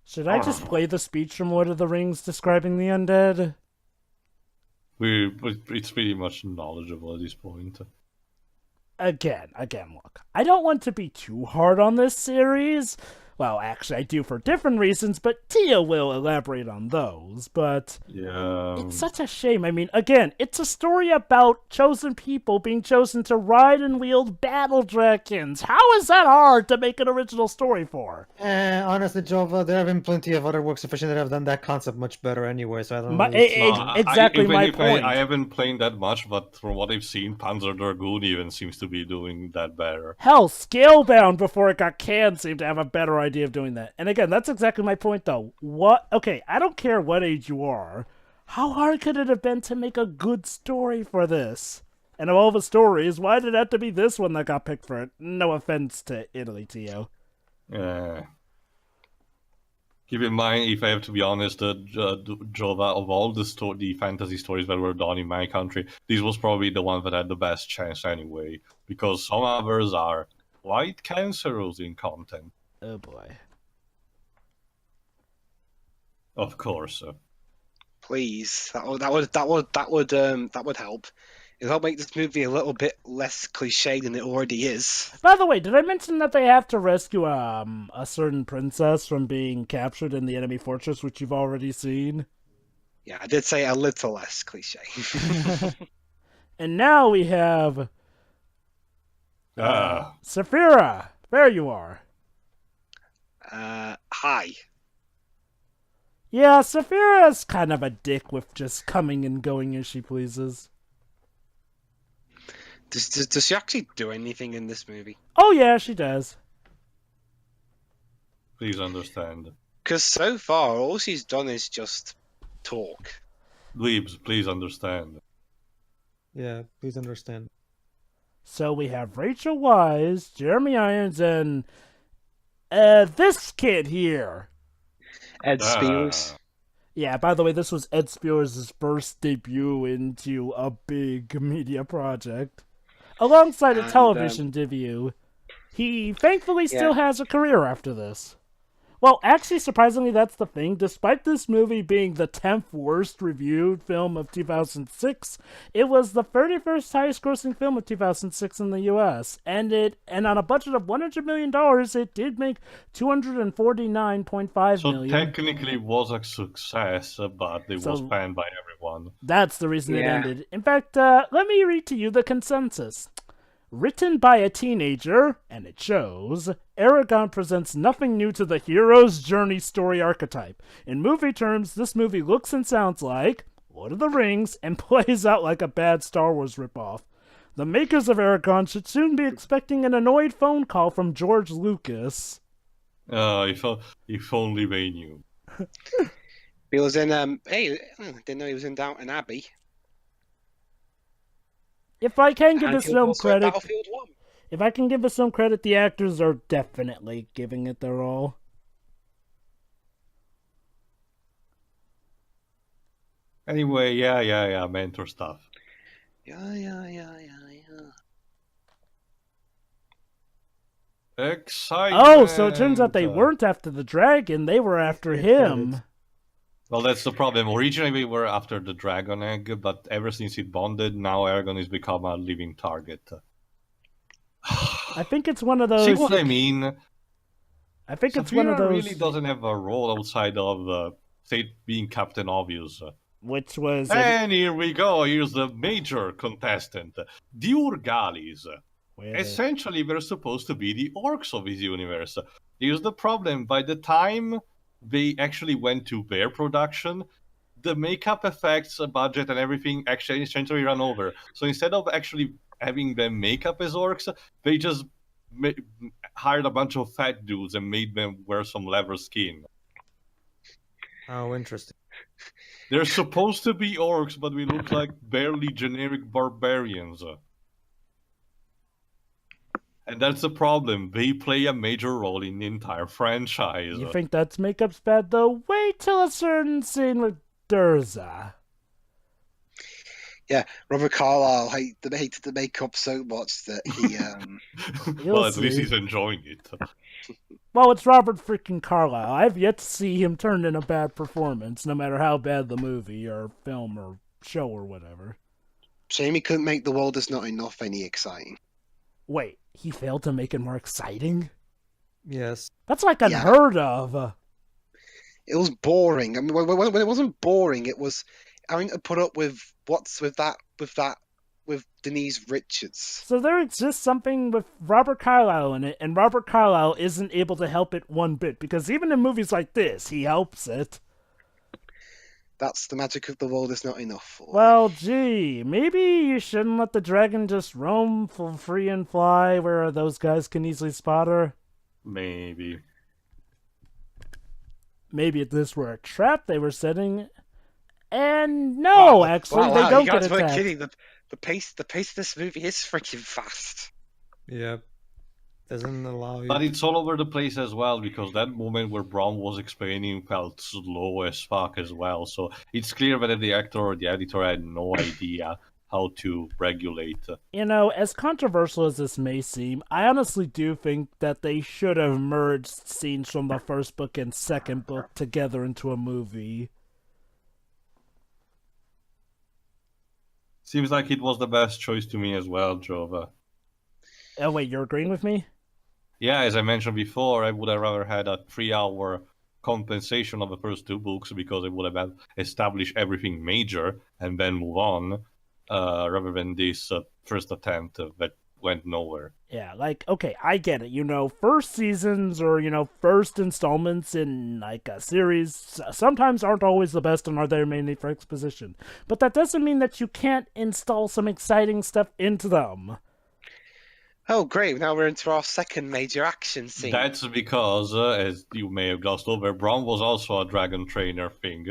Should I just play the speech from Lord of the Rings describing the undead? It's pretty much knowledgeable at this point. Again, look. I don't want to be too hard on this series. Well, actually, I do for different reasons, but Tia will elaborate on those. But Yeah. it's such a shame. I mean, again, it's a story about chosen people being chosen to ride and wield battle dragons. How is that hard to make an original story for? Honestly, Jova, there have been plenty of other works of fiction that have done that concept much better anyway, so I don't know. Exactly my point. I haven't played that much, but from what I've seen, Panzer Dragoon even seems to be doing that better. Hell, Scalebound, before it got canned, seemed to have a better idea of doing that. And again, that's exactly my point, though. Okay, I don't care what age you are. How hard could it have been to make a good story for this? And of all the stories, why did it have to be this one that got picked for it? No offense to Italy, Tio. Yeah. Keep in mind, if I have to be honest, Jova, of all the fantasy stories that were done in my country, this was probably the one that had the best chance anyway, because some others are quite cancerous in content. Oh boy. Of course. Please, that would help. It'll help make this movie a little bit less cliche than it already is. By the way, did I mention that they have to rescue a certain princess from being captured in the enemy fortress, which you've already seen? Yeah, I did say a little less cliche. And now we have Saphira. There you are. Hi. Yeah, Saphira's kind of a dick with just coming and going as she pleases. Does she actually do anything in this movie? Oh yeah, she does. Please understand. Because so far, all she's done is just talk. Dweebs, please understand. Yeah, please understand. So we have Rachel Weisz, Jeremy Irons, and this kid here. Ed Spears. Yeah, by the way, this was Ed Spears' first debut into a big media project. Alongside a television debut, he thankfully still has a career after this. Well, actually, surprisingly, that's the thing. Despite this movie being the 10th worst reviewed film of 2006, it was the 31st highest grossing film of 2006 in the US. And on a budget of $100 million, it did make $249.5 million. So technically it was a success, but it was banned by everyone. That's the reason it ended. In fact, let me read to you the consensus. Written by a teenager, and it shows, Eragon presents nothing new to the hero's journey story archetype. In movie terms, this movie looks and sounds like Lord of the Rings and plays out like a bad Star Wars ripoff. The makers of Eragon should soon be expecting an annoyed phone call from George Lucas. If only they knew. He was in, hey, I didn't know he was in Downton Abbey. If I can give this film credit, Battlefield 1. if I can give this film credit, the actors are definitely giving it their all. Anyway, yeah, mentor stuff. Yeah. Excitement! Oh, so it turns out they weren't after the dragon, they were after him. Well, that's the problem. Originally, we were after the dragon egg, but ever since it bonded, now Eragon has become a living target. I think it's one of those... See what I mean? I think it's one of those... really doesn't have a role outside of, say, being Captain Obvious. Which was... And here we go. Here's the major contestant. The Urgalis. Essentially, they're supposed to be the orcs of this universe. Here's the problem. By the time they actually went to their production, the makeup effects, budget, and everything actually essentially ran over. So instead of actually having them make up as orcs, they just hired a bunch of fat dudes and made them wear some leather skin. Oh, interesting. They're supposed to be orcs, but we look like barely generic barbarians. And that's the problem. They play a major role in the entire franchise. You think that's makeup's bad, though? Wait till a certain scene with Durza. Yeah, Robert Carlyle hated the makeup so much that he... well, at least he's enjoying it. Well, it's Robert freaking Carlyle. I've yet to see him turn in a bad performance, no matter how bad the movie or film or show or whatever. Shame he couldn't make The World Is Not Enough any exciting. Wait, he failed to make it more exciting? Yes. That's like unheard of. It was boring. I mean, when it wasn't boring, it was having to put up with with Denise Richards. So there exists something with Robert Carlyle in it, and Robert Carlyle isn't able to help it one bit, because even in movies like this, he helps it. That's the magic of The World Is Not Enough. Well, gee, maybe you shouldn't let the dragon just roam free and fly where those guys can easily spot her. Maybe. Maybe if this were a trap they were setting. And no, actually, they don't get attacked. Kidding. The pace of this movie is freaking fast. Yep. Doesn't allow you. But it's all over the place as well, because that moment where Braun was explaining felt slow as fuck as well. So it's clear that the actor or the editor had no idea how to regulate. You know, as controversial as this may seem, I honestly do think that they should have merged scenes from the first book and second book together into a movie. Seems like it was the best choice to me as well, Jova. Oh wait, you're agreeing with me? Yeah, as I mentioned before, I would have rather had a 3-hour compensation of the first 2 books, because it would have established everything major and then move on, rather than this first attempt that went nowhere. Yeah, like, okay, I get it. You know, first seasons or, you know, first installments in, like, a series sometimes aren't always the best and are there mainly for exposition. But that doesn't mean that you can't install some exciting stuff into them. Oh, great. Now we're into our second major action scene. That's because, as you may have glossed over, Braun was also a dragon trainer thing.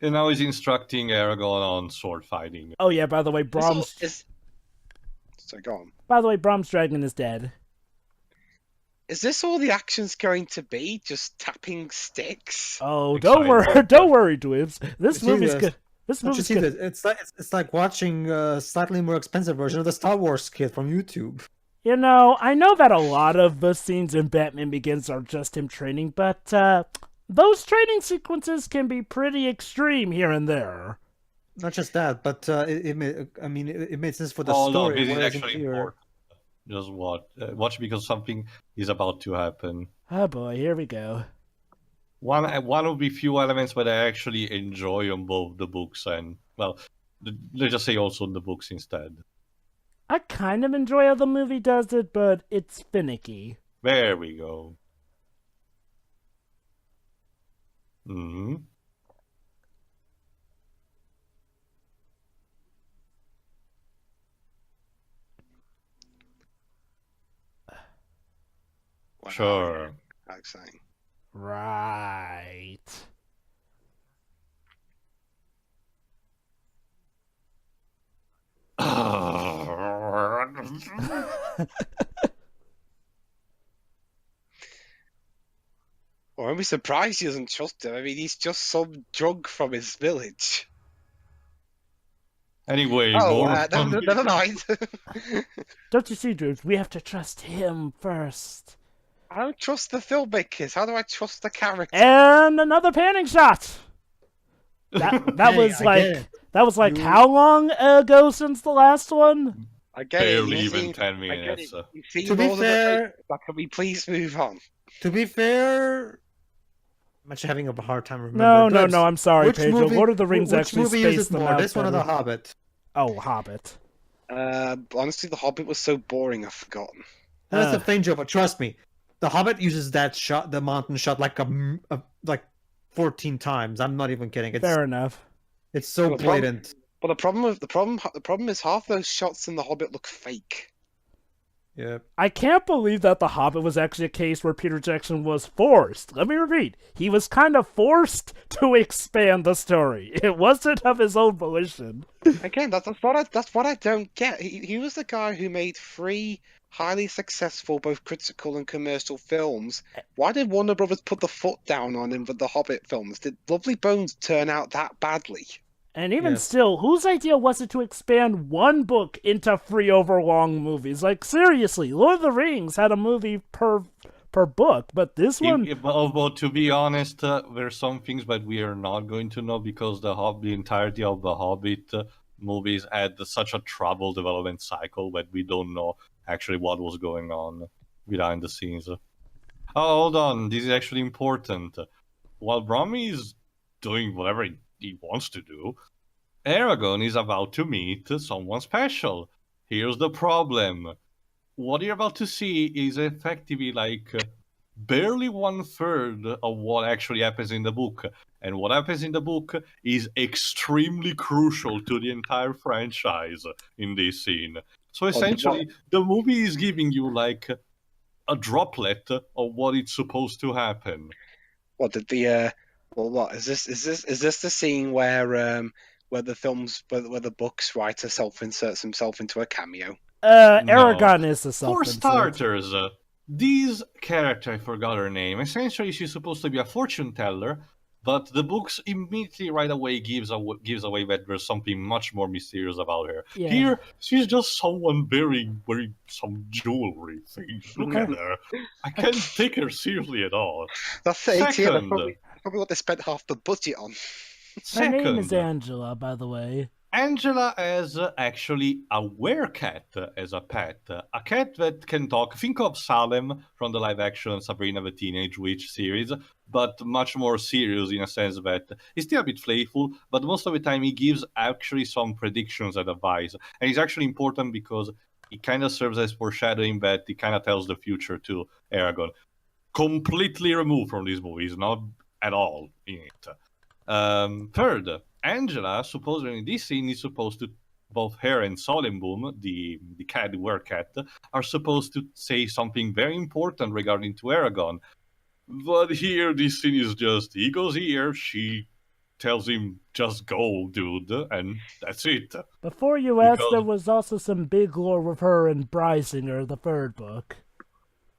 And now he's instructing Eragon on sword fighting. Oh yeah, by the way, So go on. By the way, Brahm's dragon is dead. Is this all the action's going to be? Just tapping sticks? Oh, Exciting. don't worry, Dweebs. This movie's good. This Don't you movie's see good. that? It's like watching a slightly more expensive version of the Star Wars kit from YouTube. You know, I know that a lot of the scenes in Batman Begins are just him training, but those training sequences can be pretty extreme here and there. Not just that, but it made sense for the Oh no, story. this is whereas in actually here- important. Just watch because something is about to happen. Oh boy, here we go. One of the few elements that I actually enjoy on both the books and, well, let's just say also in the books instead. I kind of enjoy how the movie does it, but it's finicky. There we go. Hmm. Wow. Sure. Exciting. Right. Well, I'm surprised he doesn't trust him. I mean, he's just some drug from his village. Anyway, Oh, more never mind. Don't you see, Drews? We have to trust him first. I don't trust the filmmakers. How do I trust the character? And another panning shot. That Hey, was I like get it. that was like You- how long ago since the last one? I get it. barely You've even seen- 10 I get minutes. it. You've seen To be all of the fair- trailers, but can we please move on? To be fair, I'm actually having a hard time remembering. No, I'm sorry, Which Pedro. movie- Lord of the Rings which actually movie spaced is it them more? out This one or The better. Hobbit? Oh, Hobbit. Honestly, The Hobbit was so boring, I've forgotten. That's the thing, Joe. But trust me, The Hobbit uses that shot, the mountain shot, like 14 times. I'm not even kidding. Fair enough. It's so Well, the problem- blatant. But the problem is half those shots in The Hobbit look fake. Yeah. I can't believe that The Hobbit was actually a case where Peter Jackson was forced. Let me repeat. He was kind of forced to expand the story. It wasn't of his own volition. Again, that's what I don't get. He was the guy who made 3 highly successful, both critical and commercial films. Why did Warner Brothers put the foot down on him for the Hobbit films? Did Lovely Bones turn out that badly? And even Yes. still, whose idea was it to expand one book into 3 overlong movies? Like, seriously, Lord of the Rings had a movie per book, but this one... Although, to be honest, there's some things that we are not going to know because the entirety of the Hobbit movies had such a troubled development cycle that we don't know actually what was going on behind the scenes. Oh, hold on. This is actually important. While Brahmi is doing whatever he wants to do, Eragon is about to meet someone special. Here's the problem. What you're about to see is effectively like barely 1/3 of what actually happens in the book. And what happens in the book is extremely crucial to the entire franchise in this scene. So essentially, the movie is giving you like a droplet of what it's supposed to happen. What did the well, what is this? Is this the scene where the books writer self-inserts himself into a cameo? Eragon is a For self-insert. starters, this character, I forgot her name, essentially she's supposed to be a fortune teller, but the books immediately right away gives away that there's something much more mysterious about her. Yeah. Here, she's just someone wearing some jewelry things. Look at Okay. her. I can't take her seriously at all. That's it. Yeah, that's Second, probably what they spent half the budget on. Her name is second, Angela, by the way. Angela has actually a werecat as a pet. A cat that can talk. Think of Salem from the live action Sabrina the Teenage Witch series, but much more serious in a sense that he's still a bit playful, but most of the time he gives actually some predictions and advice. And it's actually important because it kind of serves as foreshadowing that it kind of tells the future to Eragon. Completely removed from this movie. He's not at all in it. Third, Angela, supposedly in this scene, is supposed to, both her and Solemboom, the cat, the werecat, are supposed to say something very important regarding to Eragon. But here, this scene is just, he goes here, she tells him, just go, dude, and that's it. Before you ask, Because- there was also some big lore with her and Brysinger, the third book.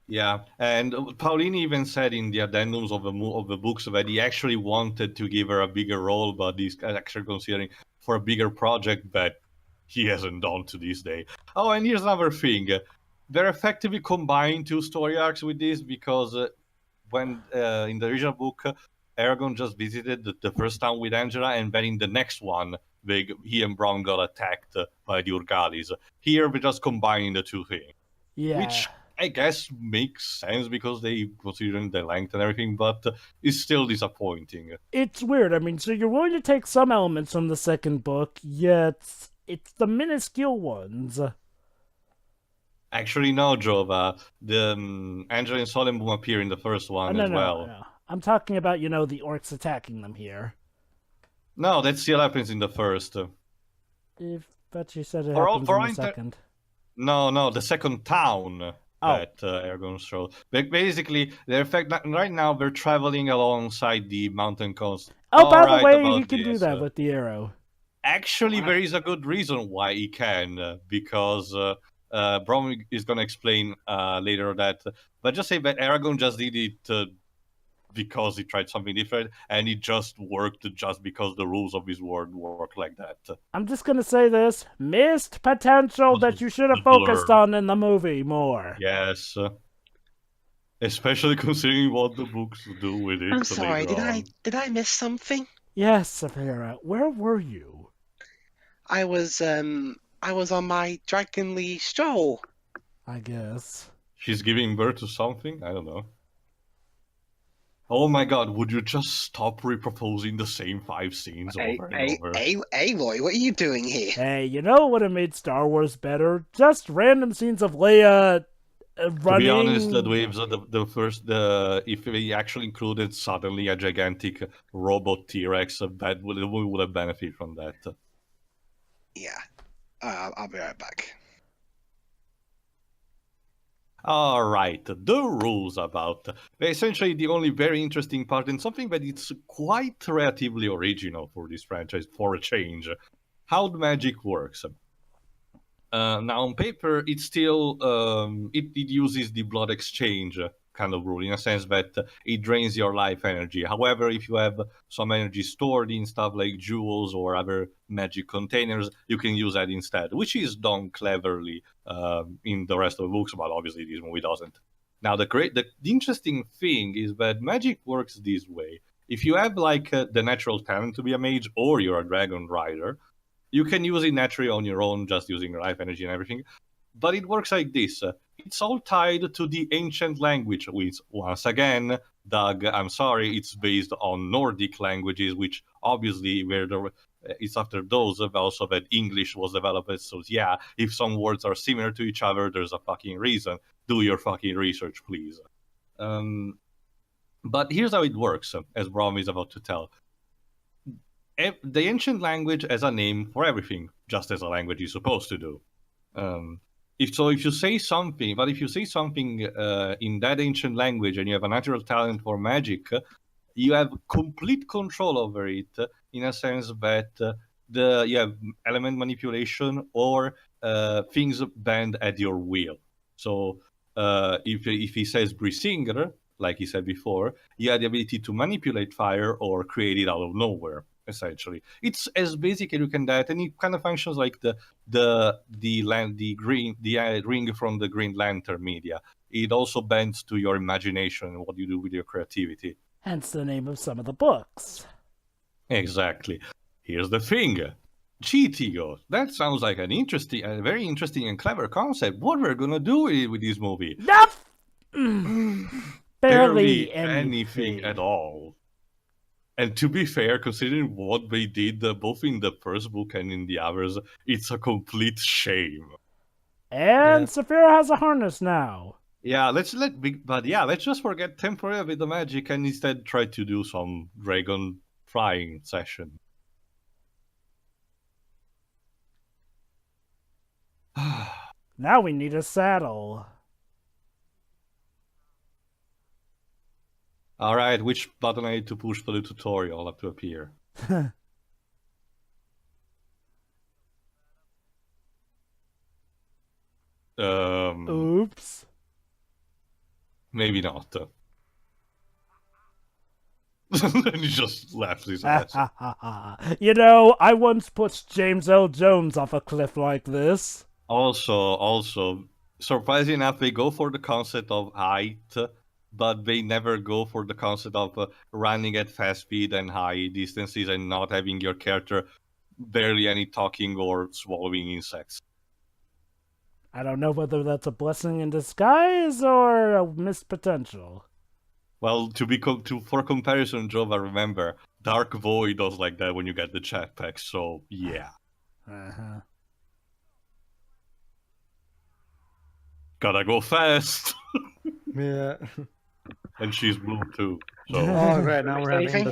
Yeah, and Paulini even said in the addendums of the books that he actually wanted to give her a bigger role, but he's actually considering for a bigger project that he hasn't done to this day. Oh, and here's another thing. They're effectively combining two story arcs with this because when in the original book, Aragon just visited the first town with Angela, and then in the next one, he and Brown got attacked by the Urgalis. Here, we're just combining the two things. Yeah. Which I guess makes sense because they considering the length and everything, but it's still disappointing. It's weird. I mean, so you're willing to take some elements from the second book, yet it's the minuscule ones. Actually, no, Jova. The Angela and Solemn appear in the first one as well. No. I'm talking about, the orcs attacking them here. No, that still happens in the first. But you said it For all- happens for in all the inter- second. No, the second town that Eragon showed. But basically, right now they're traveling alongside the mountain coast. Oh, by Alright the way, about he can do this, that with the arrow. Actually, there is a good reason why he can, because Brom is going to explain later that. But just say that Eragon just did it because he tried something different, and it just worked just because the rules of his world work like that. I'm just gonna say this. Missed potential that you should have focused on in the movie more. Yes. Especially considering what the books do with it. I'm sorry. later Did I miss something? Yes, Saphira, where were you? I was on my dragonly stroll. I guess. She's giving birth to something? I don't know. Oh my god, would you just stop reproposing the same 5 scenes over and over? Aloy, what are you doing here? Hey, you know what would have made Star Wars better? Just random scenes of Leia running. To be honest, if we actually included suddenly a gigantic robot T-Rex, we would have benefited from that. Yeah, I'll be right back. Alright, the rules about... Essentially, the only very interesting part, and something that it's quite relatively original for this franchise, for a change, how the magic works. Now, on paper, it's still... it uses the blood exchange kind of rule, in a sense that it drains your life energy. However, if you have some energy stored in stuff like jewels or other magic containers, you can use that instead, which is done cleverly in the rest of the books, but obviously this movie doesn't. Now, the interesting thing is that magic works this way. If you have like the natural talent to be a mage, or you're a dragon rider, you can use it naturally on your own, just using your life energy and everything. But it works like this. It's all tied to the ancient language, which, once again, Doug, I'm sorry, it's based on Nordic languages, which obviously it's after those, also that English was developed. So yeah, if some words are similar to each other, there's a fucking reason. Do your fucking research, please. But here's how it works, as Brom is about to tell. The ancient language has a name for everything, just as a language is supposed to do. If you say something in that ancient language and you have a natural talent for magic, you have complete control over it, in a sense that you have element manipulation or things bend at your will. So if he says Brisinger, like he said before, you have the ability to manipulate fire or create it out of nowhere. Essentially, it's as basic as you can get, and it kind of functions like the ring from the Green Lantern media. It also bends to your imagination and what you do with your creativity. Hence the name of some of the books. Exactly. Here's the thing. GTO. That sounds like a very interesting and clever concept. What we're gonna do with this movie? Barely anything at all. And to be fair, considering what they did both in the first book and in the others, it's a complete shame. And Saphira has a harness now. Yeah, let's just forget temporarily with the magic and instead try to do some dragon flying session. Now we need a saddle. Alright, which button I need to push for the tutorial up to appear? Oops. Maybe not. And he just laughs his ass. You know, I once pushed James L. Jones off a cliff like this. Also, surprisingly enough, they go for the concept of height, but they never go for the concept of running at fast speed and high distances and not having your character barely any talking or swallowing insects. I don't know whether that's a blessing in disguise or a missed potential. Well, for comparison, Jova, remember, Dark Void does like that when you get the jetpack, so yeah. Uh-huh. Gotta go fast! Yeah. And she's blue too. So. Oh, right. Now we're having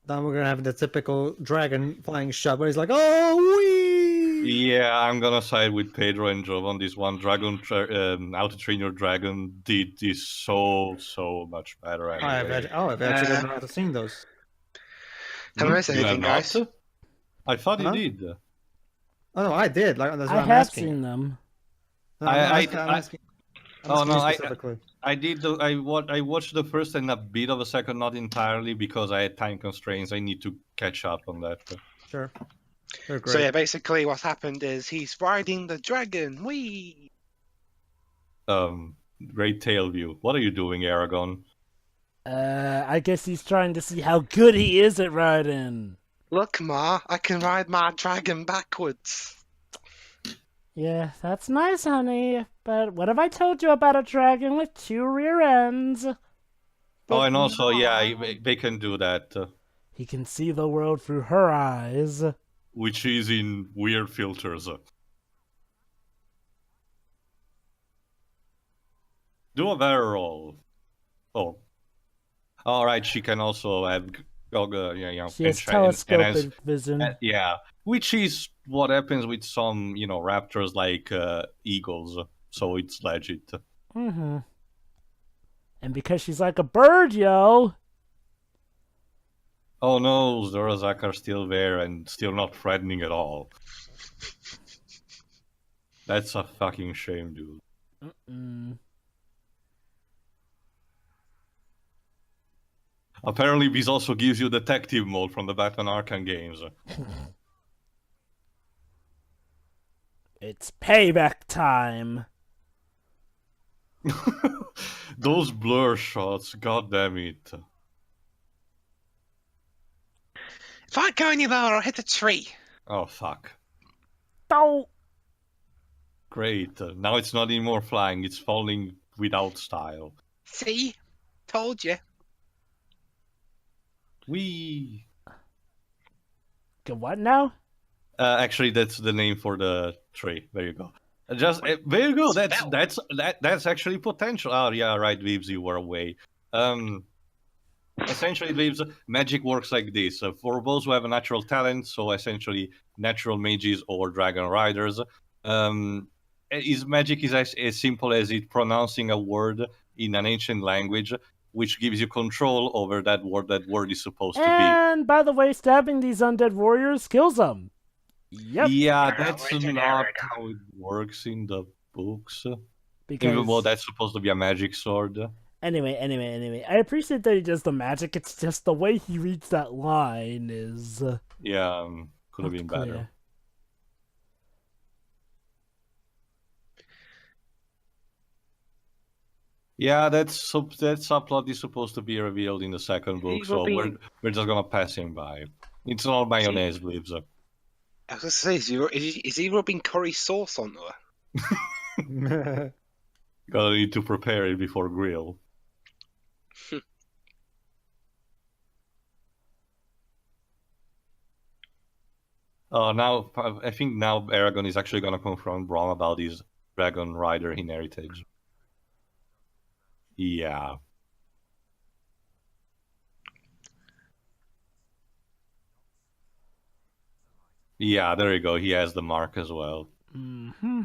Now we're gonna have the typical dragon flying shot where he's like, "Oh, wee!" Yeah, I'm gonna side with Pedro and Jove on this one. How to Train Your Dragon did this so much better. Anyway. I've actually not seen those. Have I missed anything, guys? I thought you did. Oh no, I did. Like that's what I I'm have asking. seen them. No, I'm asking I did. I watched the first and a bit of a second, not entirely, because I had time constraints. I need to catch up on that. Sure. They're great. So yeah, basically what's happened is he's riding the dragon. Whee! Great tail view. What are you doing, Eragon? I guess he's trying to see how good he is at riding. Look, Ma, I can ride my dragon backwards. Yeah, that's nice, honey. But what have I told you about a dragon with 2 rear ends? Oh, and also, yeah, they can do that. He can see the world through her eyes. Which is in weird filters. Do a better roll. Oh. Alright, she can also have... She has telescopic vision. Yeah, which is what happens with some, raptors like eagles. So it's legit. Mm-hmm. And because she's like a bird, yo! Oh no, Zorazak are still there and still not threatening at all. That's a fucking shame, dude. Mm-mm. Apparently this also gives you detective mode from the Batman Arkham games. It's payback time! Those blur shots, god damn it. If I go any lower, I'll hit a tree. Oh fuck. Oh! Great, now it's not anymore flying, it's falling without style. See? Told you. Wee. What now? Actually, that's the name for the tree. There you go. There you go. That's actually potential. Oh yeah, right, Weebs, you were away. Essentially, Weebs, magic works like this. For those who have a natural talent, so essentially natural mages or dragon riders, magic is as simple as it pronouncing a word in an ancient language, which gives you control over that word is supposed to be. And by the way, stabbing these undead warriors kills them. Yep. Yeah, that's not how it works in the books. Even Because though that's supposed to be a magic sword. anyway, I appreciate that he does the magic. It's just the way he reads that line is Yeah, could have not been clear. better. Yeah, that subplot is supposed to be revealed in the second book, so we're just gonna pass him by. It's all mayonnaise, bleeps. I was going to say, is he rubbing curry sauce onto her? Gotta need to prepare it before grill. Now I think now Eragon is actually gonna confront Braun about his dragon rider heritage. Yeah. Yeah, there you go. He has the mark as well. Mm-hmm.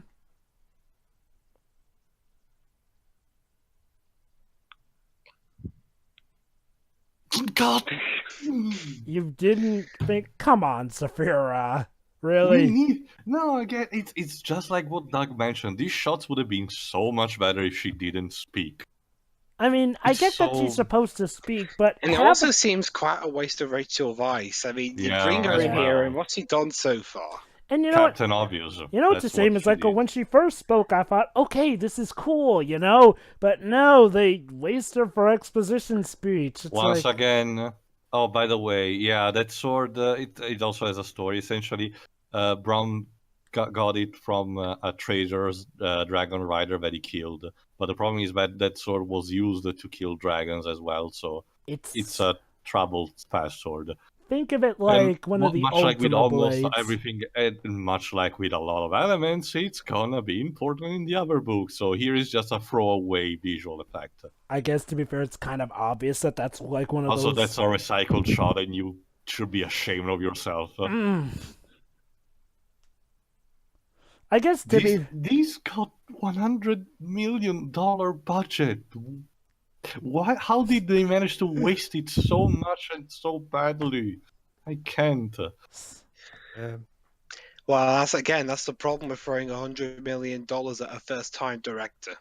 God. You didn't think? Come on, Saphira. Really? No, again, it's just like what Doug mentioned. These shots would have been so much better if she didn't speak. I mean, I It's get that she's so- supposed to speak, but And it also seems quite a waste of Rachel Weisz. I mean, you Yeah, bring her as in here, well. and what's she done so far? and you know what? Captain Obvious. You know what's the That's same what as she like did. when she first spoke, I thought, okay, this is cool, you know, but no, they waste her for exposition speech. It's Once like, again, oh, by the way, yeah, that sword, it also has a story, essentially. Braun got it from a trader's dragon rider that he killed. But the problem is that sword was used to kill dragons as well, so it's a troubled fast sword. think of it like one of the much like with Ultima almost blades. everything, and much like with a lot of elements, it's gonna be important in the other book. So here is just a throwaway visual effect. I guess to be fair, it's kind of obvious that that's like one of Also, those. that's a recycled shot, and you should be ashamed of yourself. I guess to be These got $100 million budget. Why? How did they manage to waste it so much and so badly? I can't. Well, that's the problem with throwing $100 million at a first-time director.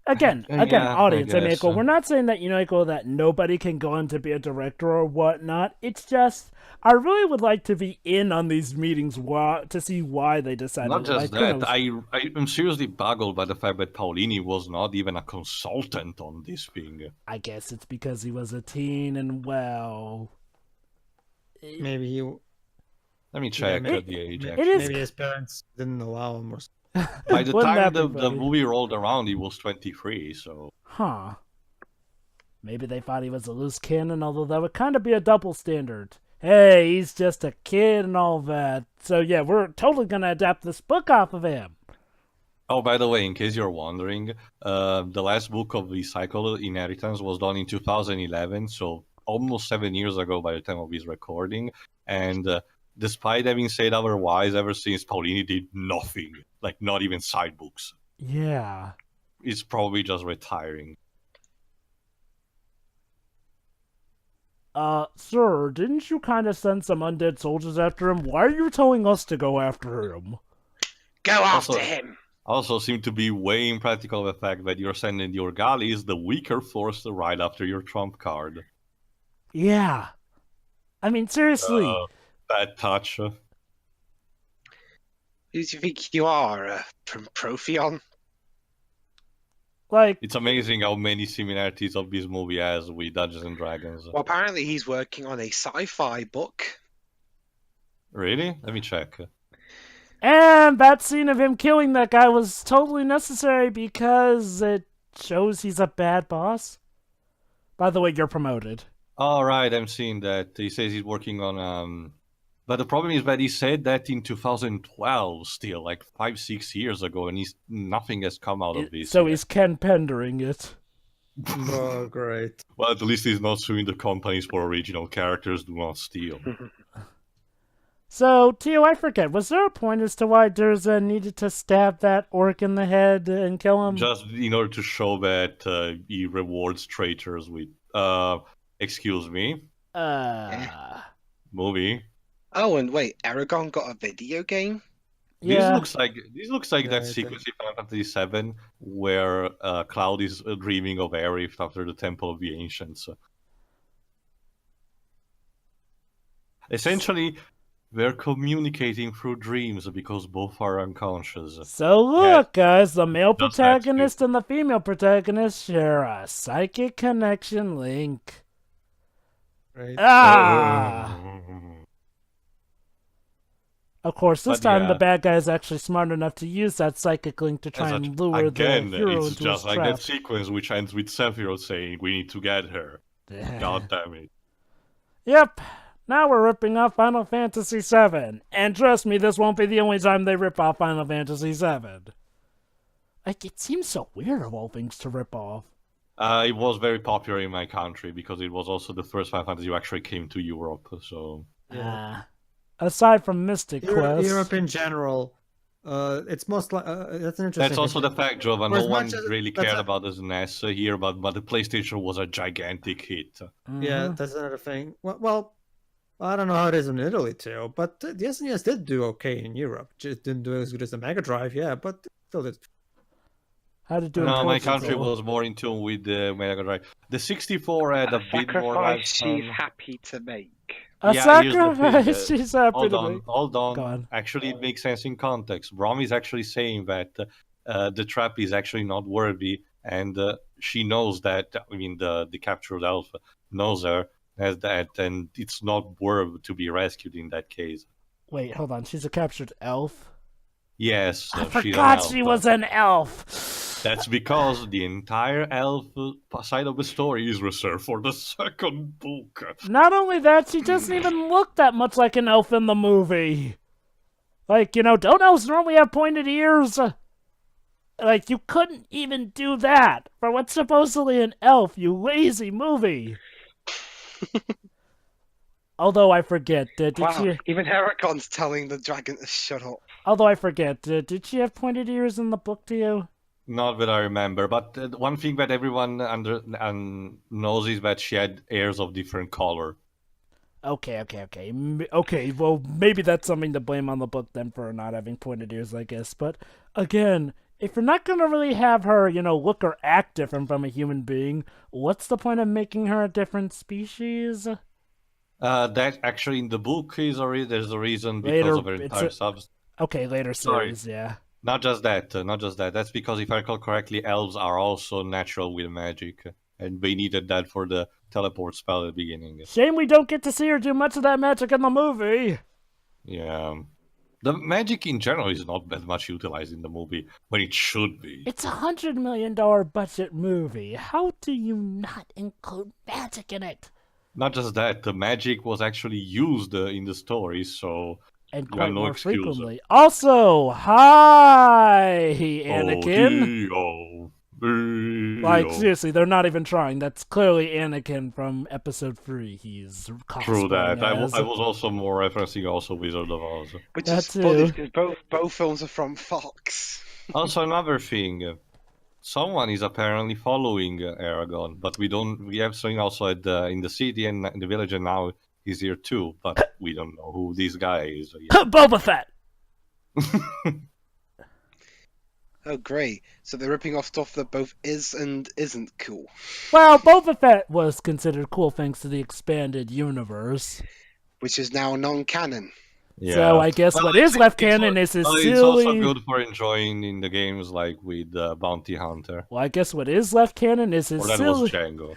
again, Yeah, audience. I I mean, guess. we're not saying that that nobody can go on to be a director or whatnot. It's just I really would like to be in on these meetings to see why they decided. Not just like, that, I am seriously boggled by the fact that Paolini was not even a consultant on this thing. I guess it's because he was a teen and well. Maybe he. Let me check maybe- the age. It Actually. is. Maybe his parents didn't allow him or something. By the Wouldn't time that be the funny? movie rolled around, he was 23. So Huh. Maybe they thought he was a loose cannon, although that would kind of be a double standard. Hey, he's just a kid and all that. So yeah, we're totally gonna adapt this book off of him. Oh, by the way, in case you're wondering, the last book of the cycle, Inheritance, was done in 2011, so almost 7 years ago by the time of his recording. And despite having said otherwise, ever since Paolini did nothing, like not even side books. Yeah. He's probably just retiring. Sir, didn't you kind of send some undead soldiers after him? Why are you telling us to go after him? Go after Also- him! Also seem to be way impractical the fact that you're sending your galleys, the weaker force, right after your trump card. Yeah. I mean, seriously. Bad touch. Who do you think you are, from Protheon? Like, It's amazing how many similarities of this movie has with Dungeons and Dragons. Well, apparently he's working on a sci-fi book. Really? Let me check. and that scene of him killing that guy was totally necessary because it shows he's a bad boss. By the way, you're promoted. All right, I'm seeing that. He says he's working on but the problem is that he said that in 2012 still, like 5-6 years ago, and nothing has come out of this. So yet. he's Ken Pendering it. Oh, great. Well, at least he's not suing the companies for original characters do not steal. So, Tio, I forget, was there a point as to why Durza needed to stab that orc in the head and kill him? Just in order to show that he rewards traitors with excuse me, movie. Oh, and wait, Eragon got a video game? Yeah. This looks like Yeah, that I sequence in Final Fantasy VII where Cloud is dreaming of Aerith after the Temple of the Ancients. Essentially, we're communicating through dreams because both are unconscious. So look, guys, the male Does that protagonist and the female protagonist share a psychic connection link. Right. Ah! Of course, this But time the yeah. bad guy is actually smart enough to use that psychic link to try and lure Again, the hero it's into just his like trap. that sequence which ends with Sephiroth saying, "We need to get her." God damn it. Yep. Now we're ripping off Final Fantasy VII. And trust me, this won't be the only time they rip off Final Fantasy VII. Like, it seems so weird of all things to rip off. It was very popular in my country because it was also the first Final Fantasy who actually came to Europe. So Aside from Mystic Quest. Europe in general, it's most like that's an interesting. that's also thing. the fact, Jovan. For No as one much as- really that's cared a- about the SNES here, but the PlayStation was a gigantic hit. Yeah, Mhm. that's another thing. Well, I don't know how it is in Italy too, but the SNES did do okay in Europe. Just didn't do as good as the Mega Drive, yeah, but still did. How to do in No, my Portugal. country was more in tune with the Mega Drive. The 64 had a bit more Sacrifice she's lifespan. happy to make. A Yeah, here's the thing, sacrifice she's happy Hold to on, make. hold on. Go on. Actually, it makes sense in context. Brom is actually saying that the trap is actually not worthy, and she knows that. I mean, the captured elf knows her as that, and it's not worth to be rescued in that case. Wait, hold on. She's a captured elf? Yes, I she's an forgot elf. she was an elf. That's because the entire elf side of the story is reserved for the second book. Not only that, she doesn't even look that much like an elf in the movie. Like, don't elves normally have pointed ears? Like, you couldn't even do that for what's supposedly an elf, you lazy movie. Although I forget, did Wow, she? even Eragon's telling the dragon to shut up. Although I forget, did she have pointed ears in the book to you? Not that I remember, but one thing that everyone knows is that she had hairs of different color. Okay. Okay, well, maybe that's something to blame on the book then for not having pointed ears, I guess. But again, if you're not gonna really have her, look or act different from a human being, what's the point of making her a different species? That actually in the book is already there's a reason because Later, of her entire substance. Okay, later Sorry. series, yeah. Not just that. That's because if I recall correctly, elves are also natural with magic, and they needed that for the teleport spell at the beginning. Shame we don't get to see her do much of that magic in the movie. Yeah. The magic in general is not that much utilized in the movie, but it should be. It's $100 million budget movie. How do you not include magic in it? Not just that, the magic was actually used in the story, so And you quite have no more excuse. frequently. Also, hi, Anakin. Like, seriously, they're not even trying. That's clearly Anakin from Episode 3. He's cosplaying True that. I as. was also more referencing also Wizard of Oz. Which That is funny too. because both films are from Fox. Also, another thing. Someone is apparently following Aragon, but we have seen also in the city and in the village, and now he's here too, but we don't know who this guy is yet. Boba Fett! Oh, great. So they're ripping off stuff that both is and isn't cool. Well, Boba Fett was considered cool thanks to the expanded universe. Which is now non-canon. Yeah. So I guess what is left canon is his It's also silly... good for enjoying in the games like with Bounty Hunter. Well, I guess what is left canon is his Or that silly... was Django.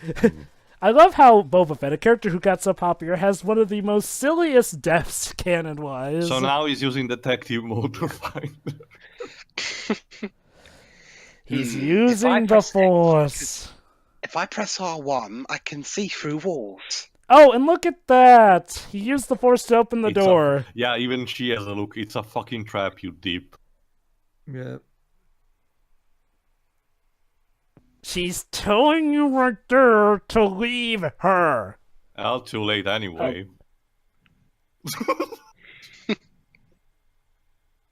I love how Boba Fett, a character who got so popular, has one of the most silliest deaths canon-wise. So now he's using detective mode to find. He's If I using the press X, Force. If I press R1, I can see through walls. Oh, and look at that! He used the Force to open the It's a- door. Yeah, even she has a look. It's a fucking trap, you deep. Yeah. She's telling you right there to leave her. Well, too late anyway.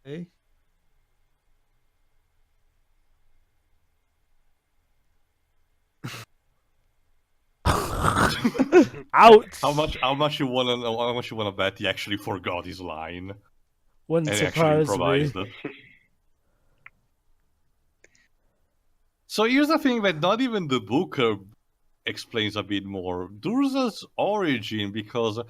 Hey. Ouch! How much you wanna bet he actually forgot his line Wouldn't and actually surprise me. improvised it? So here's the thing that not even the book explains a bit more. Durza's origin, because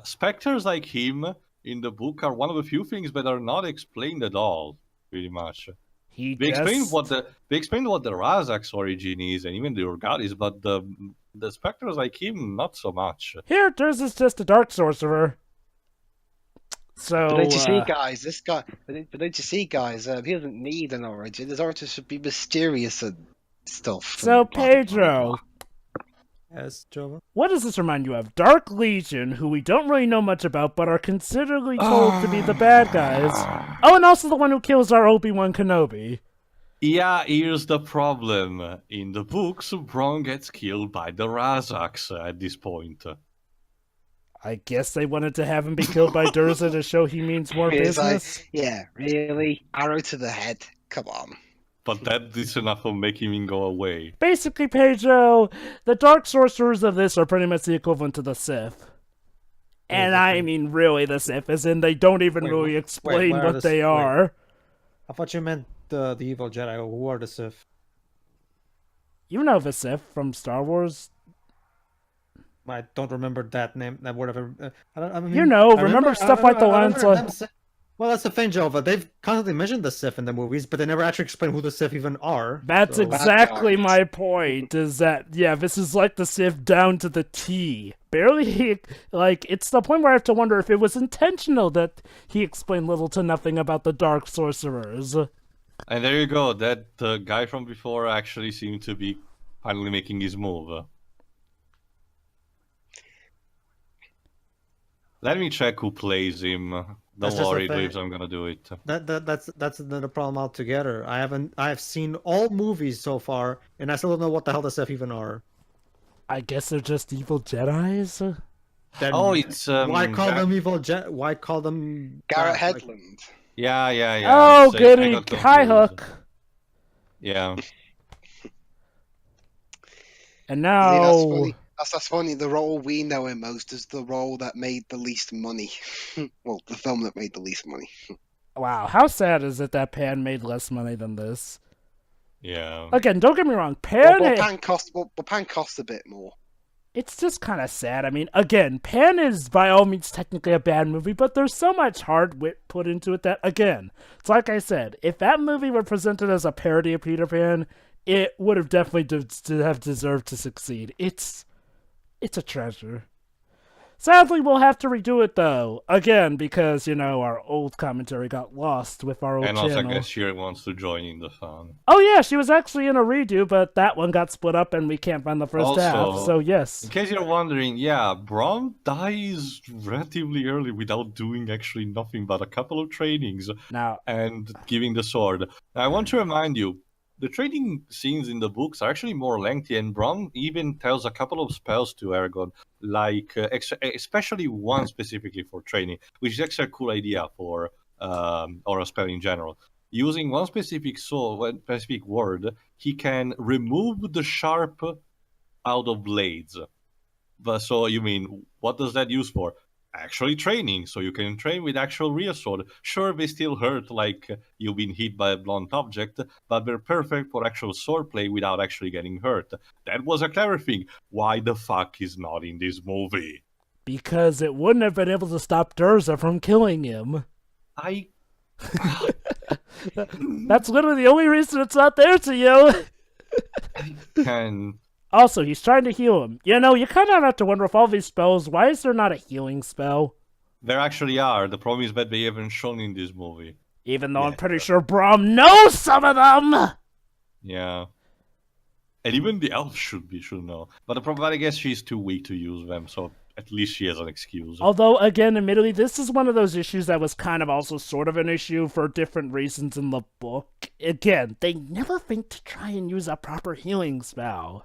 specters like him in the book are one of the few things that are not explained at all, pretty much. They explain what the Razak's origin is, and even the Urgatis, but the specters like him, not so much. Here, Durza's just a dark sorcerer. So, But don't you see, guys? This guy. But don't you see, guys? He doesn't need an origin. His origin should be mysterious and stuff. So and blah, blah, blah, Pedro, blah. Yes, Jova. what does this remind you of? Dark Legion, who we don't really know much about, but are considerably told to be the bad guys. Oh, and also the one who kills our Obi-Wan Kenobi. Yeah, here's the problem. In the books, Bron gets killed by the Razaks at this point. I guess they wanted to have him be killed by Durza to show he means more It's like, business. yeah, really? Arrow to the head. Come on. But that is enough to make him go away. Basically, Pedro, the dark sorcerers of this are pretty much the equivalent to the Sith. And I mean really the Sith, as in they don't even really explain where are what the they Sith? are. I thought you meant the evil Jedi. Who are the Sith? You know the Sith from Star Wars. I don't remember that name, that word. I mean, You know, I remember stuff like the lines like... Well, that's the thing, Jova. They've constantly mentioned the Sith in the movies, but they never actually explain who the Sith even are. That's so- exactly my point, is that, yeah, this is like the Sith down to the T. Barely, like, it's the point where I have to wonder if it was intentional that he explained little to nothing about the Dark Sorcerers. And there you go, that guy from before actually seemed to be finally making his move. Let me check who plays him. That's Don't just the worry, thing. Graves, I'm gonna do it. That's another problem altogether. I've seen all movies so far, and I still don't know what the hell the Sith even are. I guess they're just evil Jedis? Then Oh, it's why call them evil Jedi? Why call them Garrett like- Hedlund. Yeah. Oh, it's, I goody, got Hi confused. Hook. Yeah. And See, now... that's funny. That's funny. The role we know him most is the role that made the least money. Well, the film that made the least money. Wow, how sad is it that Pan made less money than this? Yeah. Again, don't get me wrong, Pan... Well, Pan costs a bit more. It's just kind of sad. I mean, again, Pan is by all means technically a bad movie, but there's so much hard wit put into it that, again, it's like I said, if that movie were presented as a parody of Peter Pan, it would have definitely have deserved to succeed. It's a treasure. Sadly, we'll have to redo it, though, again, because, you know, our old commentary got lost with our old And channel. also, I guess Shiri wants to join in the fun. Oh, yeah, she was actually in a redo, but that one got split up and we can't find the first half, Also- so yes. In case you're wondering, yeah, Bron dies relatively early without doing actually nothing but a couple of trainings Now, and giving the sword. Now, I want to remind you, the training scenes in the books are actually more lengthy, and Bron even tells a couple of spells to Eragon, like especially one specifically for training, which is actually a cool idea for or a spell in general. Using one specific specific word, he can remove the sharp out of blades. But so you mean, what does that use for? Actually training, so you can train with actual real sword. Sure, they still hurt like you've been hit by a blunt object, but they're perfect for actual swordplay without actually getting hurt. That was a clever thing. Why the fuck is not in this movie? because it wouldn't have been able to stop Durza from killing him. That's literally the only reason it's not there to you. Can Also, he's trying to heal him. You know, you kind of have to wonder with all these spells, why is there not a healing spell? there actually are. The problem is that they haven't shown in this movie. Even though I'm pretty sure Braum knows some of them! Yeah. And even the elf should know. But the problem, I guess she's too weak to use them, so at least she has an excuse. Although, again, admittedly, this is one of those issues that was kind of also sort of an issue for different reasons in the book. Again, they never think to try and use a proper healing spell.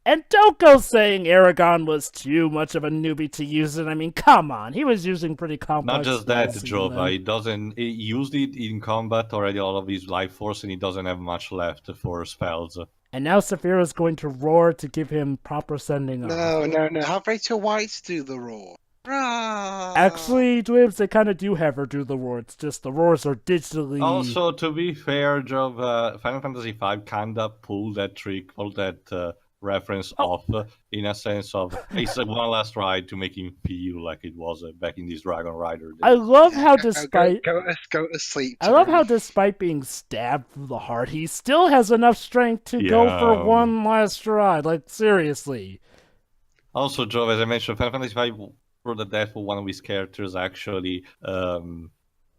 And don't go saying Eragon was too much of a newbie to use it. I mean, come on. He was using pretty complex Not just that, spells Jova. even. He used it in combat already, all of his life force, and he doesn't have much left for spells. And now Saphira's going to roar to give him proper sending off. No. Have Rachel White do the roar. Rah! Actually, Dwibs, they kind of do have her do the roar. It's just the roars are digitally... Also, to be fair, Jova, Final Fantasy V kinda pulled that trick, pulled that reference off, in a sense of it's one last ride to make him feel like it was back in this Dragon Rider days. I love how despite... Go to sleep. I love Jeremy. how despite being stabbed through the heart, he still has enough strength to go for one last ride. Like, seriously. Also, Joe, as I mentioned, Final Fantasy V, for the death of one of his characters, actually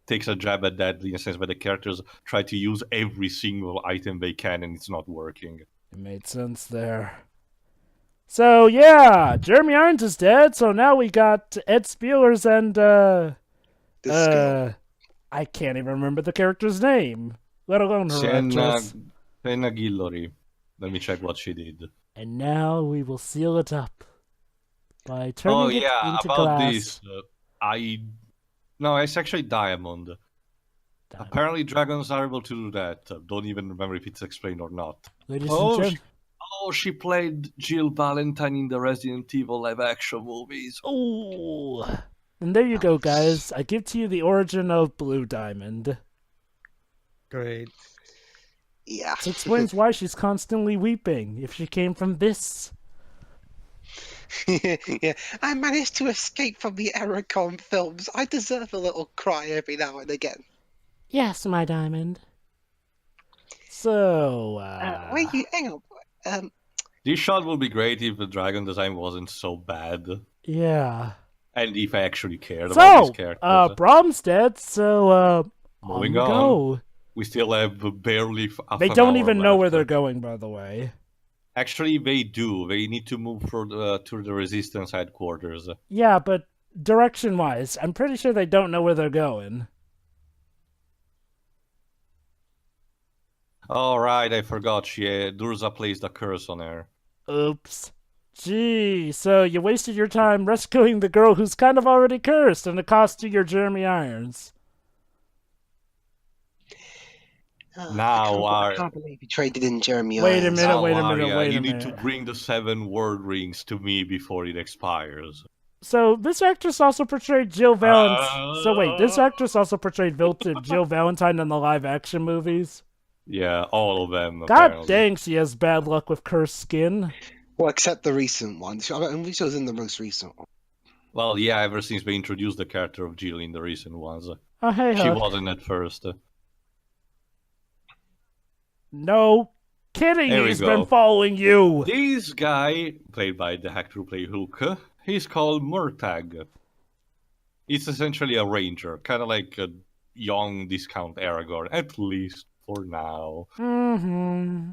takes a jab at that, in a sense, where the characters try to use every single item they can, and it's not working. It made sense there. So, yeah, Jeremy Irons is dead, so now we got Ed Spielers and, I can't even remember the character's name, let alone her actress. Sienna Guillory. Let me check what she did. And now we will seal it up by turning it into about glass. this, No, it's actually Diamond. Apparently dragons are able to do that. Don't even remember if it's explained or not. Ladies and gentlemen. She played Jill Valentine in the Resident Evil live-action movies. Oh, and there you go, guys. I give to you the origin of Blue Diamond. Great. Yeah. This explains why she's constantly weeping, if she came from this. Yeah, I managed to escape from the Eragon films. I deserve a little cry every now and again. Yes, my diamond. So, wait, hang on. This shot would be great if the dragon design wasn't so bad. Yeah. And if I actually cared about these characters. Brom's dead, so, moving on. Go. We still have barely They don't even know where they're going, by the way. Actually, they do. They need to move to the Resistance headquarters. Yeah, but direction-wise, I'm pretty sure they don't know where they're going. Oh, right, I forgot. Durza placed a curse on her. Oops. Gee, so you wasted your time rescuing the girl who's kind of already cursed, and it cost you your Jeremy Irons. I can't believe you traded in Jeremy Wait Irons. a minute. You need to bring the 7 word rings to me before it expires. So this actress also portrayed Jill Valentine. So wait, this actress also portrayed Jill Valentine in the live-action movies? Yeah, all of them. God apparently. dang, she has bad luck with cursed skin. Well, except the recent one. I believe she was in the most recent one. Well, yeah, ever since they introduced the character of Jill in the recent ones. Oh, hey, she Huck. wasn't at first. No kidding, There he's been following you. This guy, played by the actor who played Hook, he's called Murtag. It's essentially a ranger, kind of like a young discount Aragorn, at least for now. Mm-hmm.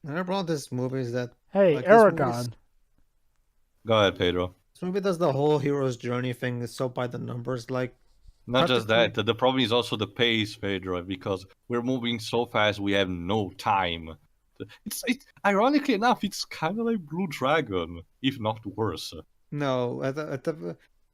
Another problem with this movie is that... Hey, like, Eragon. Go ahead, Pedro. This movie does the whole hero's journey thing. It's so by the numbers, like... Not just that, the problem is also the pace, Pedro, because we're moving so fast we have no time. It's ironically enough, it's kind of like Blue Dragon, if not worse. No,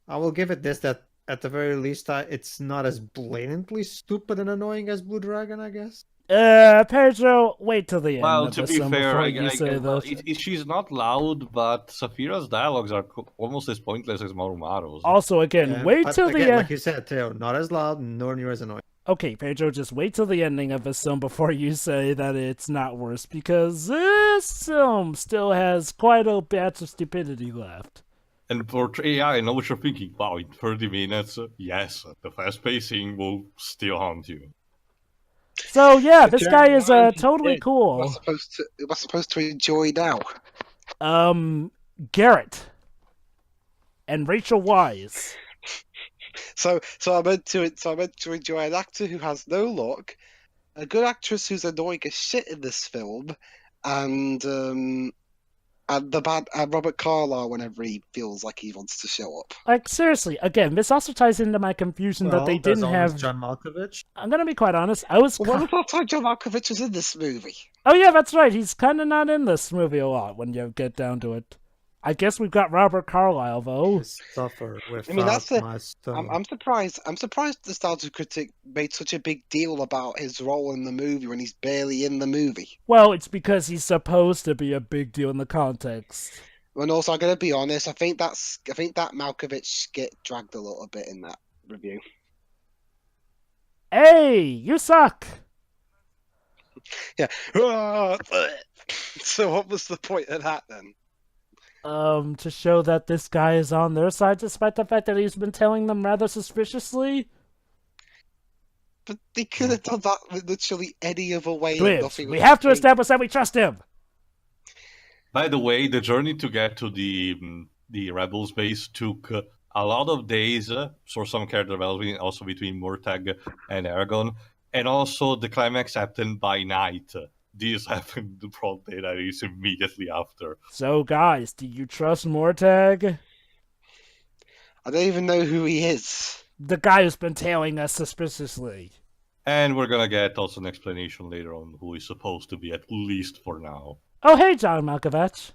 I will give it this, that at the very least, it's not as blatantly stupid and annoying as Blue Dragon, I guess. Pedro, wait till the end. Well, of to this be fair, she's not loud, but Saphira's dialogues are almost as pointless as Marumaru's. Also, again, wait till the end. Like you said, Theo, not as loud, nor near as annoying. Okay, Pedro, just wait till the ending of this film before you say that it's not worse, because this film still has quite a batch of stupidity left. And I know what you're thinking. Wow, in 30 minutes, yes, the fast pacing will still haunt you. So yeah, this guy is totally cool. What's supposed to enjoy now? Garrett and Rachel Wise. So I meant to enjoy an actor who has no luck, a good actress who's annoying as shit in this film, and And the bad Robert Carlyle whenever he feels like he wants to show up. Like, seriously, again, this also ties into my confusion that they there's didn't always have... John Malkovich. I'm gonna be quite honest, I was... Well, when the last time John Malkovich was in this movie? Oh yeah, that's right, he's kind of not in this movie a lot when you get down to it. I guess we've got Robert Carlyle, though. Suffer with I mean, that's the. my stomach. I'm surprised. I'm surprised the Star Wars critic made such a big deal about his role in the movie when he's barely in the movie. Well, it's because he's supposed to be a big deal in the context. And also, I'm gonna be honest. I think that Malkovich skit dragged a little bit in that review. Hey, you suck! Yeah. So what was the point of that then? To show that this guy is on their side, despite the fact that he's been telling them rather suspiciously. But they could have done that with literally any other way. Twibs, we have to establish that we trust him. By the way, the journey to get to the Rebels base took a lot of days for some character development, also between Murtagh and Eragon, and also the climax happened by night. This happened the broad daylight is immediately after. So, guys, do you trust Murtagh? I don't even know who he is. The guy who's been tailing us suspiciously. And we're gonna get also an explanation later on who he's supposed to be, at least for now. Oh, hey, John Malkovich.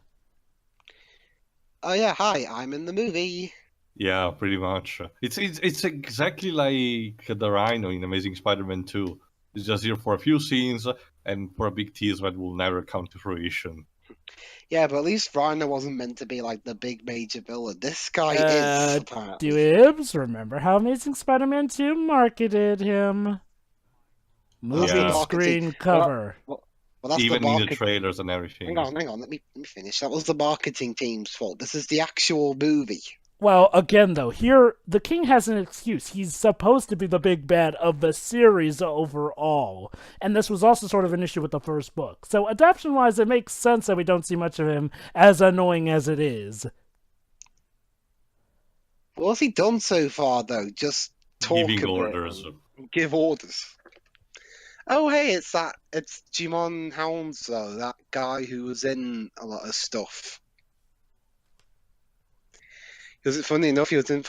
Oh yeah, hi, I'm in the movie. Yeah, pretty much. It's exactly like the Rhino in Amazing Spider-Man 2. It's just here for a few scenes and for a big tease that will never come to fruition. Yeah, but at least Rhino wasn't meant to be like the big major villain. This guy is, apparently. Dibs, remember how Amazing Spider-Man 2 marketed him? Movie Yeah. screen cover. Well, that's Even the in the market... trailers and everything. Hang on, let me finish. That was the marketing team's fault. This is the actual movie. Well, again, though, here, the King has an excuse. He's supposed to be the big bad of the series overall. And this was also sort of an issue with the first book. So, adaptation-wise, it makes sense that we don't see much of him, as annoying as it is. What's he done so far, though? Just talk Giving a bit. orders. Give orders. Oh, hey, it's Jimon Hounslow, that guy who was in a lot of stuff. Because it's funny enough, he was in.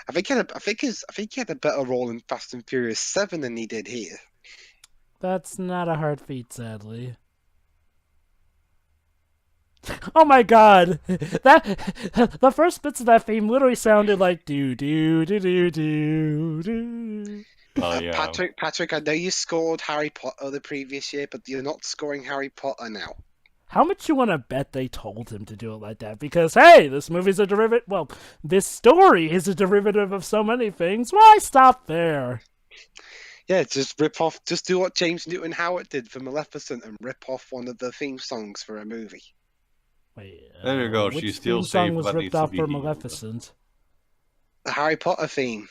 I think he had a better role in Fast and Furious 7 than he did here. That's not a hard feat, sadly. Oh my god! The first bits of that theme literally sounded like do do do do do do. Oh yeah. Patrick, I know you scored Harry Potter the previous year, but you're not scoring Harry Potter now. How much you want to bet they told him to do it like that? Because, hey, this movie's a derivative... Well, this story is a derivative of so many things. Why stop there? Yeah, just rip off... Just do what James Newton Howard did for Maleficent and rip off one of the theme songs for a movie. Wait, There you go, which she's still theme song safe, was but ripped needs to off be for healed. Maleficent? The Harry Potter theme.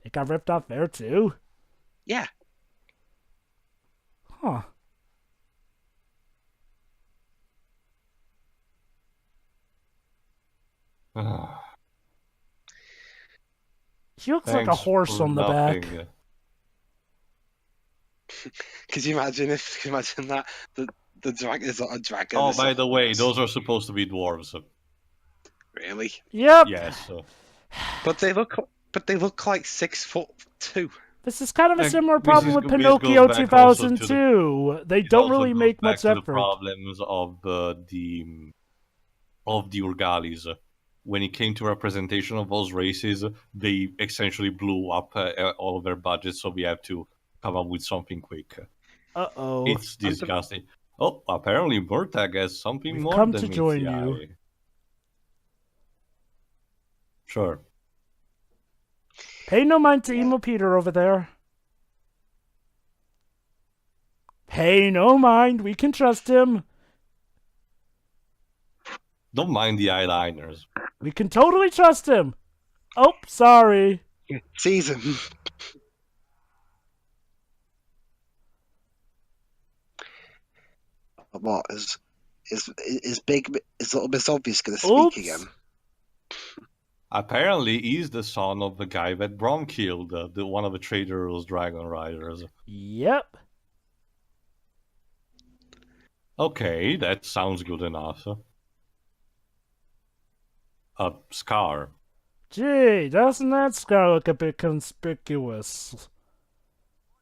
It got ripped off there, too? Yeah. Huh. He looks like a Thanks horse for on the nothing. back. Could you imagine that the dragon is not a dragon? Oh, it's by a the way, horse. those are supposed to be dwarves. Really? Yep. Yes. But they look like 6'2". This is kind of a Like, similar this problem is- with this goes Pinocchio back also to the- 2002. They It don't also really goes make back much to effort. the problems of the Urgalis. When it came to representation of those races, they essentially blew up all of their budgets, so we have to come up with something quick. Uh-oh. It's disgusting. Oh, apparently Murtagh has something We've more come than to meets join the you. eye. Sure. Pay no mind to Emo Peter over there. Pay no mind, we can trust him. Don't mind the eyeliners. We can totally trust him. Oh, sorry. Sees him. What is little Miss Obvious going to speak Oops. again? Apparently, he's the son of the guy that Brom killed, the one of the traitorous dragon riders. Yep. Okay, that sounds good enough. a scar. Gee, doesn't that scar look a bit conspicuous?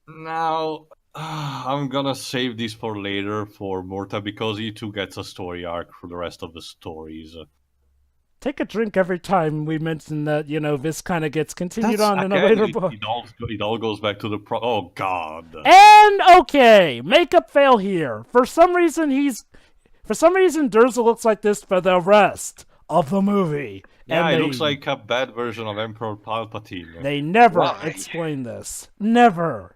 Now, I'm gonna save this for later for Morta because he too gets a story arc for the rest of the stories. Take a drink every time we mention that, this kind of gets continued on in a Again, later book. it all goes back to the oh god. And okay, makeup fail here. For some reason, Durza looks like this for the rest of the movie. Yeah, and it looks like a bad version of Emperor Palpatine. They never Why? explain this. Never.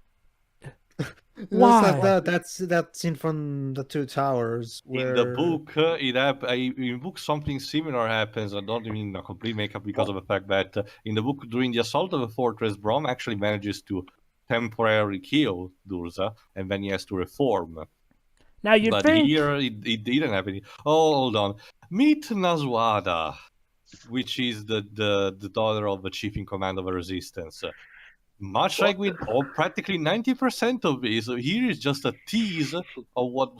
Why? Why? That's that scene from the Two Towers. Where... In the book, in book something similar happens. I don't mean a complete makeup because of the fact that in the book, during the assault of the fortress, Brom actually manages to temporarily kill Durza, and then he has to reform. Now you'd But think... here, it didn't happen. Oh, hold on. Meet Nazwada, which is the daughter of the chief in command of the resistance. Much like with practically 90% of this, here is just a tease of what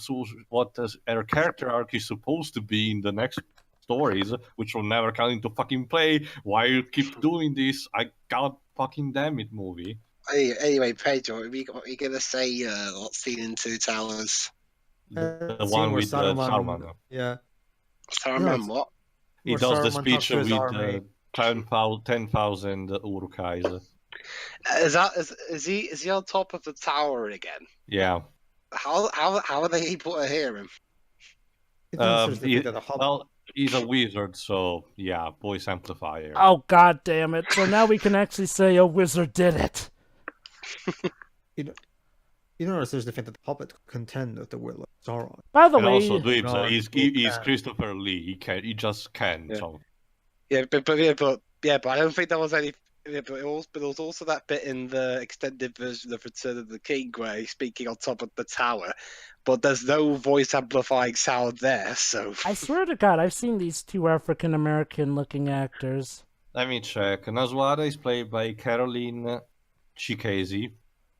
her character arc is supposed to be in the next stories, which will never come into fucking play. Why you keep doing this? I god fucking damn it, movie. Anyway, Pedro, what are you gonna say? What scene in Two Towers? The scene one where with Saruman. Yeah. Saruman, what? He Where does the Saruman speech talks to his with army. 10,000 Urukais. Is he on top of the tower again? Yeah. How are they able to hear him? It demonstrates the fact that the Hobbit- Well, he's a wizard, so yeah, voice amplifier. Oh, god damn it. So now we can actually say a wizard did it. You notice there's the fact that the Hobbit contend with the will of Sauron. By the And way... also Dweebs, No, he's Christopher Lee. He just can. Yeah. So. Yeah, but I don't think there was any. Yeah, but there was also that bit in the extended version of Return of the King where he's speaking on top of the tower, but there's no voice amplifying sound there. So I swear to God, I've seen these two African-American looking actors. Let me check. Nazwada is played by Caroline Chikezi.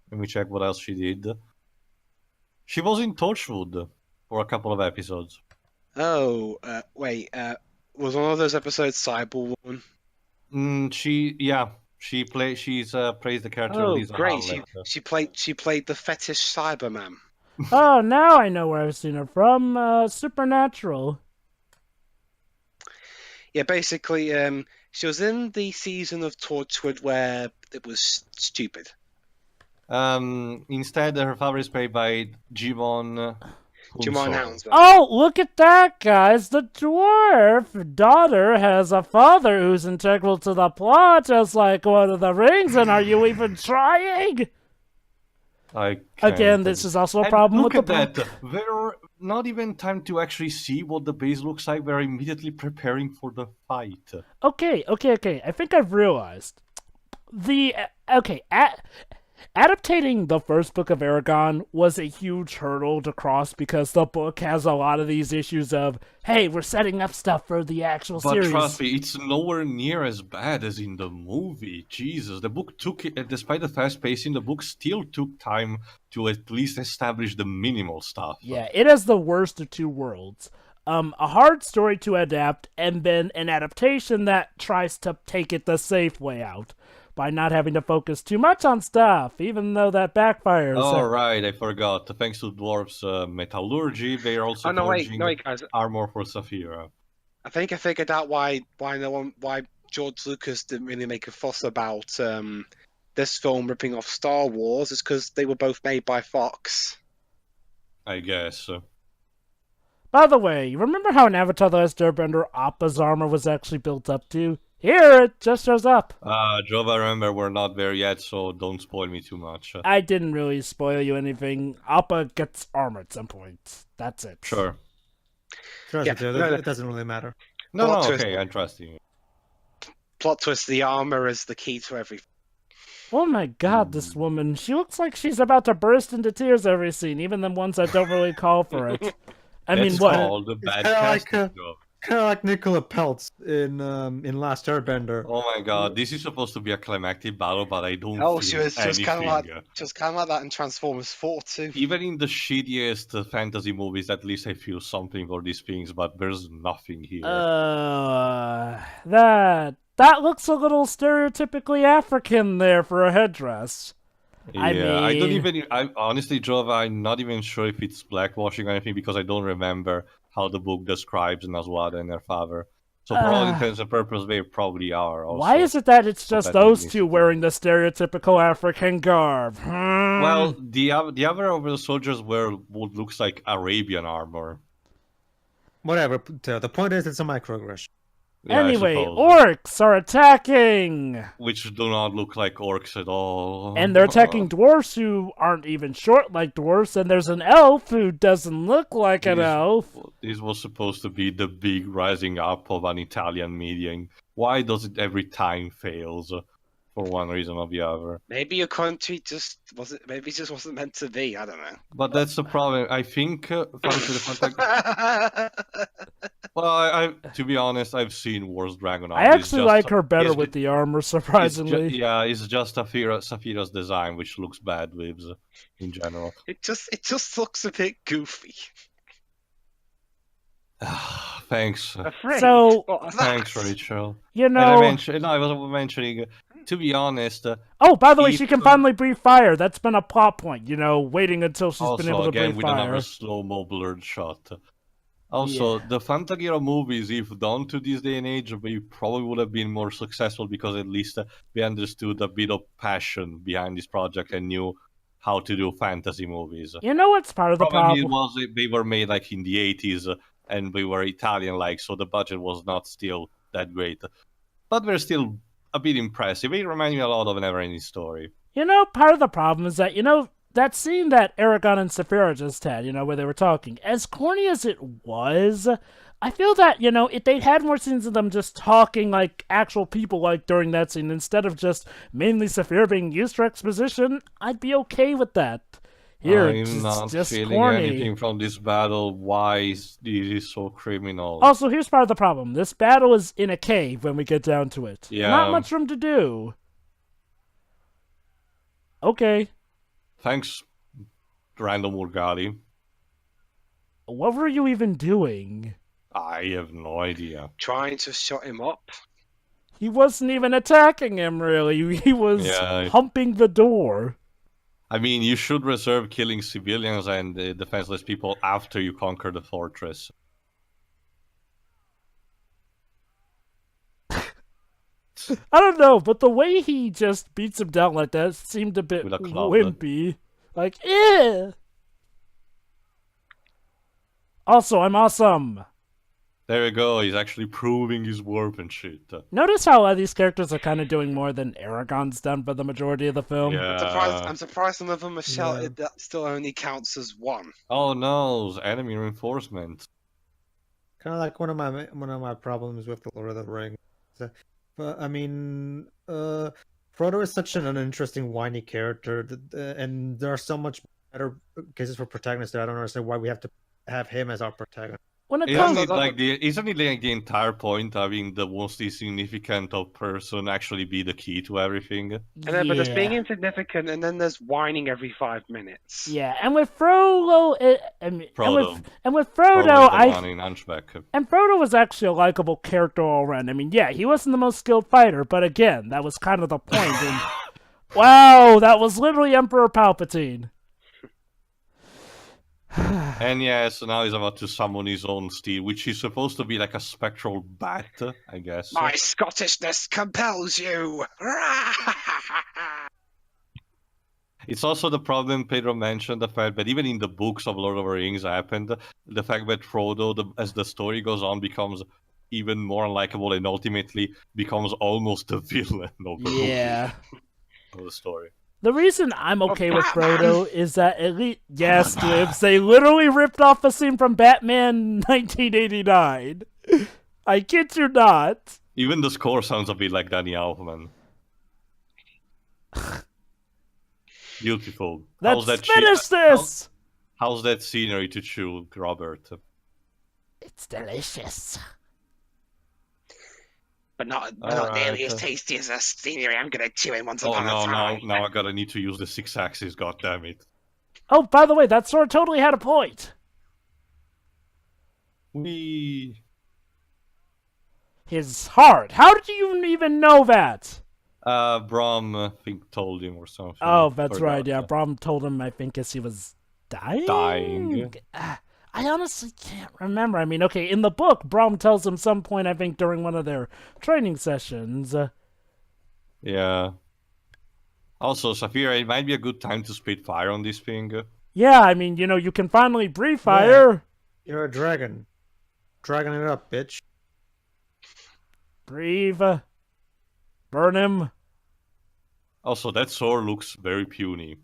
Let me check what else she did. She was in Torchwood for a couple of episodes. wait, was one of those episodes Cyberwoman? She's praised the character Oh, Lisa great! Hamlet. She played the fetish Cyberman. Oh, now I know where I've seen her from. Supernatural. Yeah, basically, she was in the season of Torchwood where it was stupid. Instead, her father is played by Jimon Houndsman. Oh, look at that, guys! The dwarf daughter has a father who's integral to the plot, just like Lord of the Rings, and are you even trying? Again, this is also a problem look with the at that. They're not even time to actually see what the base looks like. They're immediately preparing for the fight. Okay. I think I've realized. Adaptating the first book of Eragon was a huge hurdle to cross because the book has a lot of these issues of, hey, we're setting up stuff for the actual series. But trust me, it's nowhere near as bad as in the movie. Jesus, the book took it, despite the fast pacing, the book still took time to at least establish the minimal stuff. Yeah, it has the worst of two worlds. A hard story to adapt, and then an adaptation that tries to take it the safe way out by not having to focus too much on stuff, even though that backfires. Oh, right, I forgot. Thanks to Dwarf's metallurgy, they are also forging guys. armor for Saphira. I think I figured out why George Lucas didn't really make a fuss about this film ripping off Star Wars. It's because they were both made by Fox. I guess. By the way, remember how in Avatar The Last Airbender, Appa's armor was actually built up to? Here, it just shows up. Joe, I remember we're not there yet, so don't spoil me too much. I didn't really spoil you anything. Appa gets armor at some point. That's it. Sure. Trust Yeah, me, Joe, no. it doesn't really matter. No, twist. okay, I'm trusting you. Plot twist: the armor is the key to everything. Oh my god, this woman. She looks like she's about to burst into tears every scene, even the ones that don't really call for it. I mean, It's what? called the bad kinda like, casting job. Kind of like Nicola Peltz in Last Airbender. Oh my god, this is supposed to be a climactic battle, but I don't Oh, she feel was just kind anything. of like that in Transformers 4 too. Even in the shittiest fantasy movies, at least I feel something for these things, but there's nothing here. That looks a little stereotypically African there for a headdress. I don't even. I honestly, Jove, I'm not even sure if it's blackwashing or anything because I don't remember how the book describes Naswada and her father. So for all intents and purposes, they probably are. Also. Why is it that it's just those two initiative. wearing the stereotypical African garb? Well, the other of the soldiers wear what looks like Arabian armor. Whatever. The point is, it's a microaggression. Yeah, I anyway, suppose. orcs are attacking! Which do not look like orcs at all. And they're attacking dwarfs who aren't even short like dwarfs, and there's an elf who doesn't look like an elf. This was supposed to be the big rising up of an Italian meeting. Why does it every time fails? For one reason or the other. Maybe your country just wasn't. Maybe it just wasn't meant to be. I don't know. But that's the problem. I think. Well, to be honest, I've seen War's Dragon. I actually like her better with the armor, surprisingly. It's just Saphira's design, which looks bad with in general. It just looks a bit goofy. Thanks. So, Thanks, Rachel. You know, I was mentioning. To be honest. Oh, by the way, she can finally breathe fire. That's been a plot point. You know, waiting until she's been able to breathe with fire. Another slow-mo blurred shot. Also, the Fantagira movies, if done to this day and age, they probably would have been more successful because at least they understood a bit of passion behind this project and knew how to do fantasy movies. You know what's part of the problem? Was they were made like in the 80s and they were Italian-like, so the budget was not still that great. But they're still a bit impressive. They remind me a lot of an Neverending Story. You know, part of the problem is that, that scene that Eragon and Saphira just had, where they were talking, as corny as it was, I feel that, if they'd had more scenes of them just talking like actual people like during that scene, instead of just mainly Saphira being used for exposition, I'd be okay with that. Here, I'm not just feeling corny. anything from this battle. Why is this so criminal? Also, here's part of the problem. This battle is in a cave when we get down to it. Yeah. Not much room to do. Okay. Thanks, random Urgali. What were you even doing? I have no idea. Trying to shut him up. He wasn't even attacking him, really. He was humping the door. I mean, you should reserve killing civilians and defenseless people after you conquer the fortress. I don't know, but the way he just beats him down like that seemed a bit wimpy. Like, eh! Also, I'm awesome! There you go, he's actually proving his worth and shit. Notice how these characters are kind of doing more than Eragon's done for the majority of the film? Yeah. I'm surprised some of them are shouted that still only counts as one. Oh no, enemy reinforcement. Kind of like one of my problems with the Lord of the Rings. But I mean, Frodo is such an uninteresting, whiny character, and there are so much better cases for protagonists that I don't understand why we have to have him as our protagonist. Isn't it like the entire point having the most insignificant of person actually be the key to everything? And then, but there's being insignificant, and then there's whining every 5 minutes. Yeah, and with Frodo, and with Frodo, and Frodo was actually a likable character all around. I mean, yeah, he wasn't the most skilled fighter, but again, that was kind of the point. And, wow, that was literally Emperor Palpatine. And yeah, so now he's about to summon his own steed, which is supposed to be like a spectral bat, I guess. My Scottishness compels you! It's also the problem Pedro mentioned, the fact that even in the books of Lord of the Rings happened, the fact that Frodo, as the story goes on, becomes even more unlikable and ultimately becomes almost the villain of the story. The reason I'm okay with Frodo is that at least, yes, Dibs, they literally ripped off a scene from Batman 1989. I kid you not. Even the score sounds a bit like Danny Elfman. Beautiful. Let's finish this! How's that scenery to chew, Robert? It's delicious. but not Alright. nearly as tasty as a scenery. I'm gonna chew him once Oh upon a no, time. now I gotta need to use the 6-axis, god damn it. Oh, by the way, that sword totally had a point. We His heart. How did you even know that? Brom I think told him or something. Oh, that's Forgot. right. Yeah, Brom told him, I think, as he was dying. I honestly can't remember. I mean, okay, in the book, Brom tells him some point, I think, during one of their training sessions. Yeah. Also, Saphira, it might be a good time to spit fire on this thing. Yeah, I mean, you know, you can finally breathe fire. You're a dragon. Dragging it up, bitch. Breathe. Burn him. Also, that sword looks very puny.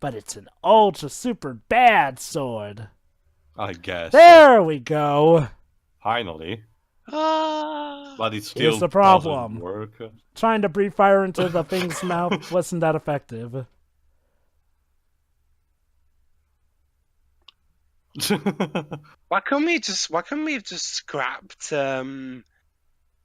But it's an ultra super bad sword. I guess. There we go. Finally. Ah. But it still Here's the problem. doesn't work. Trying to breathe fire into the thing's mouth wasn't that effective. Why couldn't we have just scrapped John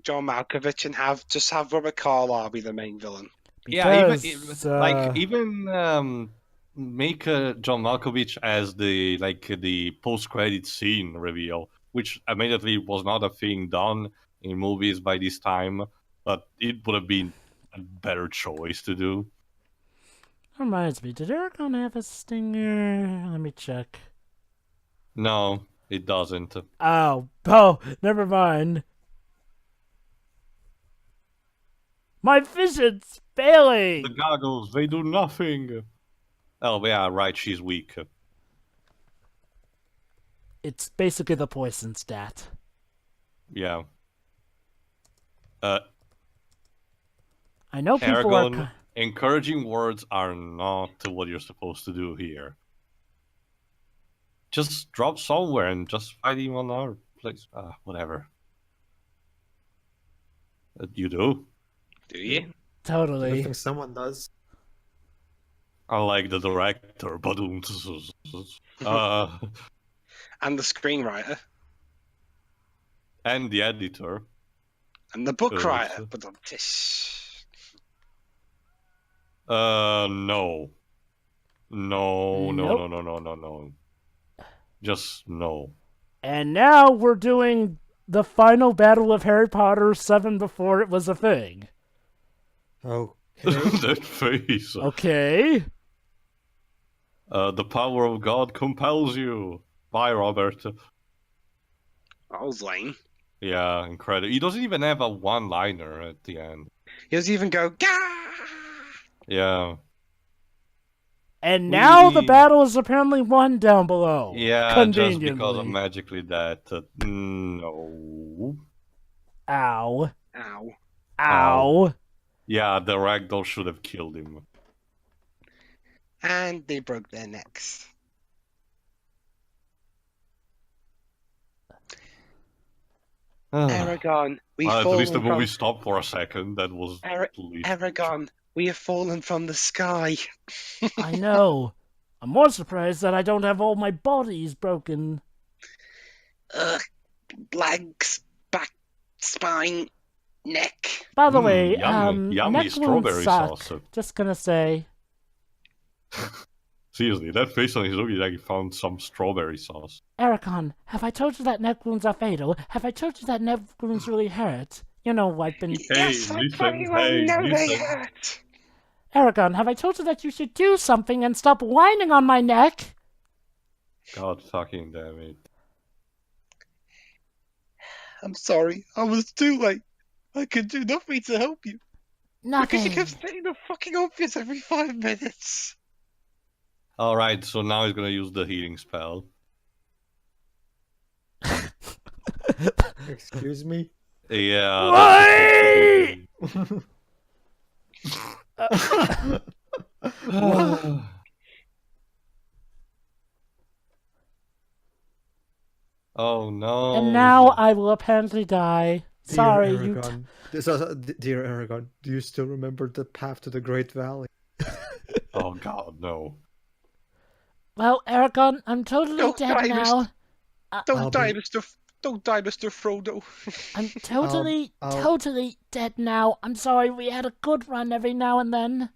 Malkovich and have Robert Carlyle be the main villain? Because, even make John Malkovich as the post-credit scene reveal, which admittedly was not a thing done in movies by this time, but it would have been a better choice to do. reminds me, did Eragon have a stinger? Let me check. No, it doesn't. Oh, never mind. My vision's failing! The goggles, they do nothing. Oh, yeah, right, she's weak. It's basically the poison stat. Yeah. I know people Eragon, encouraging words are not what you're supposed to do here. Just drop somewhere and just fight him on our place. Whatever. You do? Do you? I Totally. think someone does. I like the director, but And the screenwriter. and the editor. And the book Good. writer. But No. No. Nope. No. Just no. And now we're doing the final battle of Harry Potter 7 before it was a thing. Oh. That face. Okay. The power of God compels you. Bye, Robert. that was lame. Yeah, incredible. He doesn't even have a one-liner at the end. He doesn't even go, Gah! Yeah. And now the Whee! battle is apparently won down below. Yeah, just because of Conveniently. magically that. No. Ow. Ow. Ow. Yeah, the ragdoll should have killed him. And they broke their necks. Eragon, we've At fallen least the from... movie stopped for a second. That was Eragon, we have fallen from the sky. I know. I'm more surprised that I don't have all my bodies broken. Legs, back, spine, neck. By the way, yummy neck wounds strawberry suck. sauce. Just gonna say. Seriously, that face on his looking like he found some strawberry sauce. Eragon, have I told you that neck wounds are fatal? Have I told you that neck wounds really hurt? You know, I've been... Yes, I pretty well know they hurt. Eragon, have I told you that you should do something and stop whining on my neck? God fucking damn it. I'm sorry, I was too late. I could do nothing to help you. Nothing. Because you kept saying the fucking obvious every 5 minutes. Alright, so now he's gonna use the healing spell. Excuse me? Yeah. Why? Oh no. And now I will apparently die. Dear Sorry, Eragon. Dear Eragon, do you still remember the path to the Great Valley? Oh god, no. Well, Eragon, I'm totally Don't dead die, now. Don't I'll die, be- Mr. Don't die, Mr. Frodo. I'm totally, I'll- totally dead now. I'm sorry, we had a good run every now and then.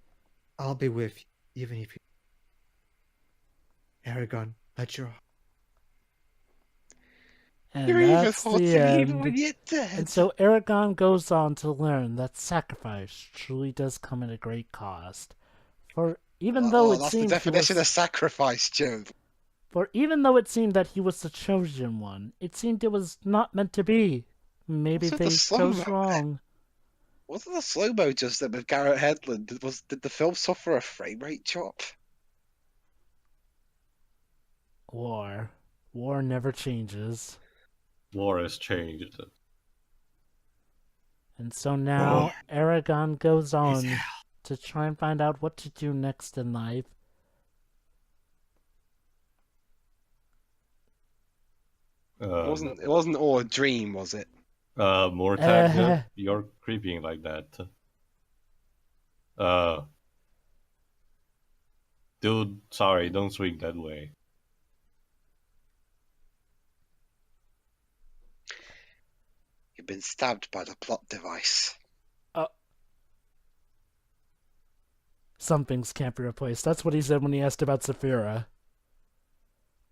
I'll be with you, even if you... Eragon, let your... And You're even that's hotter the even when end. you're dead. And so Eragon goes on to learn that sacrifice truly does come at a great cost. For even though it that's the seemed definition of sacrifice, Joe. For even though it seemed that he was the chosen one, it seemed it was not meant to be. Maybe Was it the they chose slow-mo? wrong. Wasn't the slow-mo just that with Garrett Hedlund? Did the film suffer a frame rate drop? War. War never changes. War has changed. And so now Eragon goes on to try and find out what to do next in life. It wasn't all a dream, was it? Mortag, you're creeping like that. Dude, sorry, don't swing that way. You've been stabbed by the plot device. Some things can't be replaced. That's what he said when he asked about Saphira.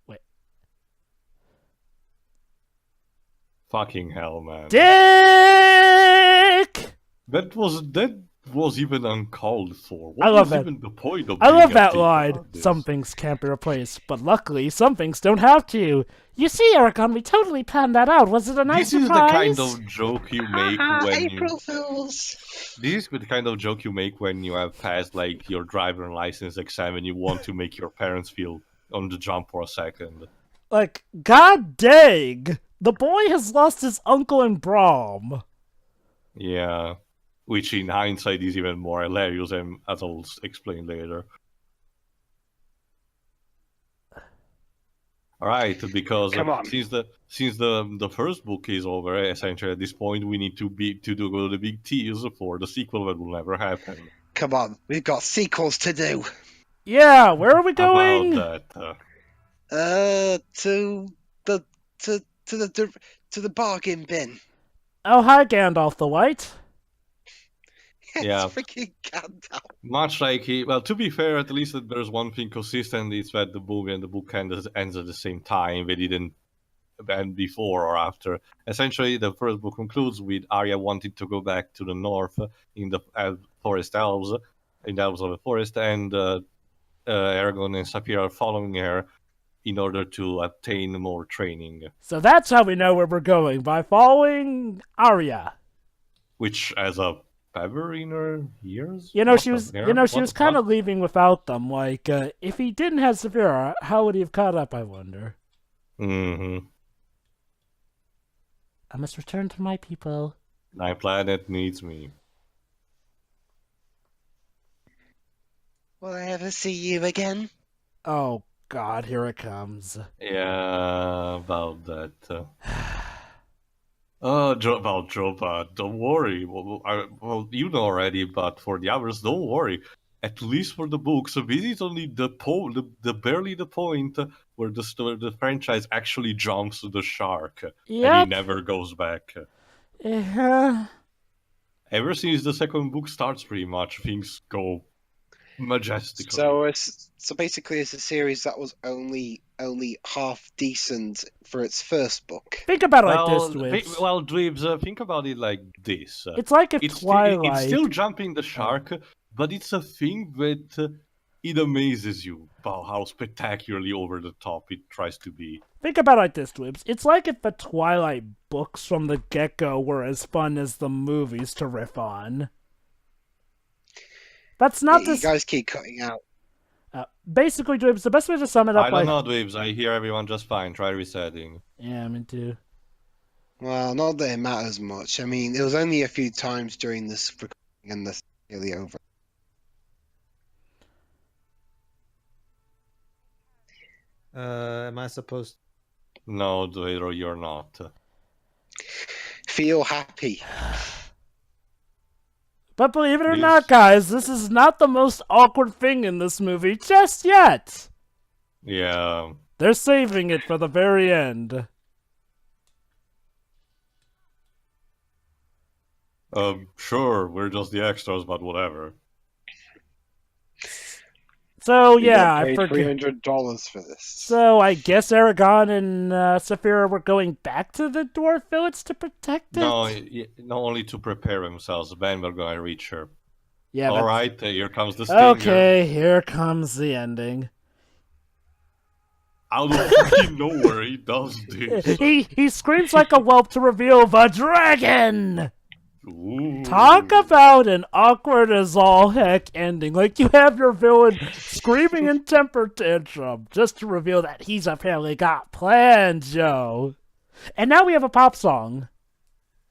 Wait. Fucking hell, man. Dick! That was even uncalled for. What I love was that. even the point of I being love that uptight line. about this? Some things can't be replaced, but luckily some things don't have to. You see, Eragon, we totally planned that out. Was it a nice This is surprise? the kind of joke you make when April Fools! This is the kind of joke you make when you have passed like your driver license exam and you want to make your parents feel on the jump for a second. Like, god dang! The boy has lost his uncle in Braum. Yeah. Which in hindsight is even more hilarious, and as I'll explain later. Alright, because Come on. since the first book is over, essentially at this point we need to go the big tease for the sequel that will never happen. Come on, we've got sequels to do. Yeah, where are we going? About that. To the bargain bin. Oh, hi, Gandalf the White. Yeah. It's freaking Gandalf. Much like to be fair, at least there's one thing consistent, it's that the movie and the book ends at the same time. They didn't end before or after. Essentially, the first book concludes with Arya wanting to go back to the north in the forest elves, in the elves of the forest, and Eragon and Saphira are following her in order to obtain more training. So that's how we know where we're going, by following Arya. Which, as a feather in her ears? She What was, the hell? she was What? kind of leaving without them. Like, if he didn't have Saphira, how would he have caught up, I wonder? Mm-hmm. I must return to my people. My planet needs me. Will I ever see you again? Oh, God, here it comes. Yeah, about that. About Dropa, don't worry. Well, you know already, but for the others, don't worry. At least for the books, this is only barely the point where the franchise actually jumps to the shark, and he Yep. never goes back. Yeah. Ever since the second book starts, pretty much things go majestically. So basically, it's a series that was only half decent for its first book. Think about it like this, Dwibs. Dweebs, think about it like this. It's like if It's Twilight... still jumping the shark, but it's a thing that it amazes you about how spectacularly over the top it tries to be. Think about it like this, Dwibs. It's like if the Twilight books from the get-go were as fun as the movies to riff on. That's not You this. guys keep cutting out. Basically, Dwibs, the best way to sum it up. I don't know, Dweebs. I hear everyone just fine. Try resetting. Yeah, me too. Well, not that it matters much. I mean, it was only a few times during this recording and this nearly over. Am I supposed... No, Dweero, you're not. Feel happy. But believe it or Yes. not, guys, this is not the most awkward thing in this movie just yet. Yeah. They're saving it for the very end. Sure, we're just the extras, but whatever. So We yeah, got I paid forget. $300 for this. So I guess Eragon and Saphira were going back to the dwarf village to protect it. No, not only to prepare themselves. Then we're gonna reach her. Yeah. All that's... right, here comes the stinger. Okay, here comes the ending. Out of freaking nowhere, he does this. He screams like a whelp to reveal the dragon. Ooh. Talk about an awkward as all heck ending. Like, you have your villain screaming in temper tantrum just to reveal that he's apparently got plans, Joe. And now we have a pop song.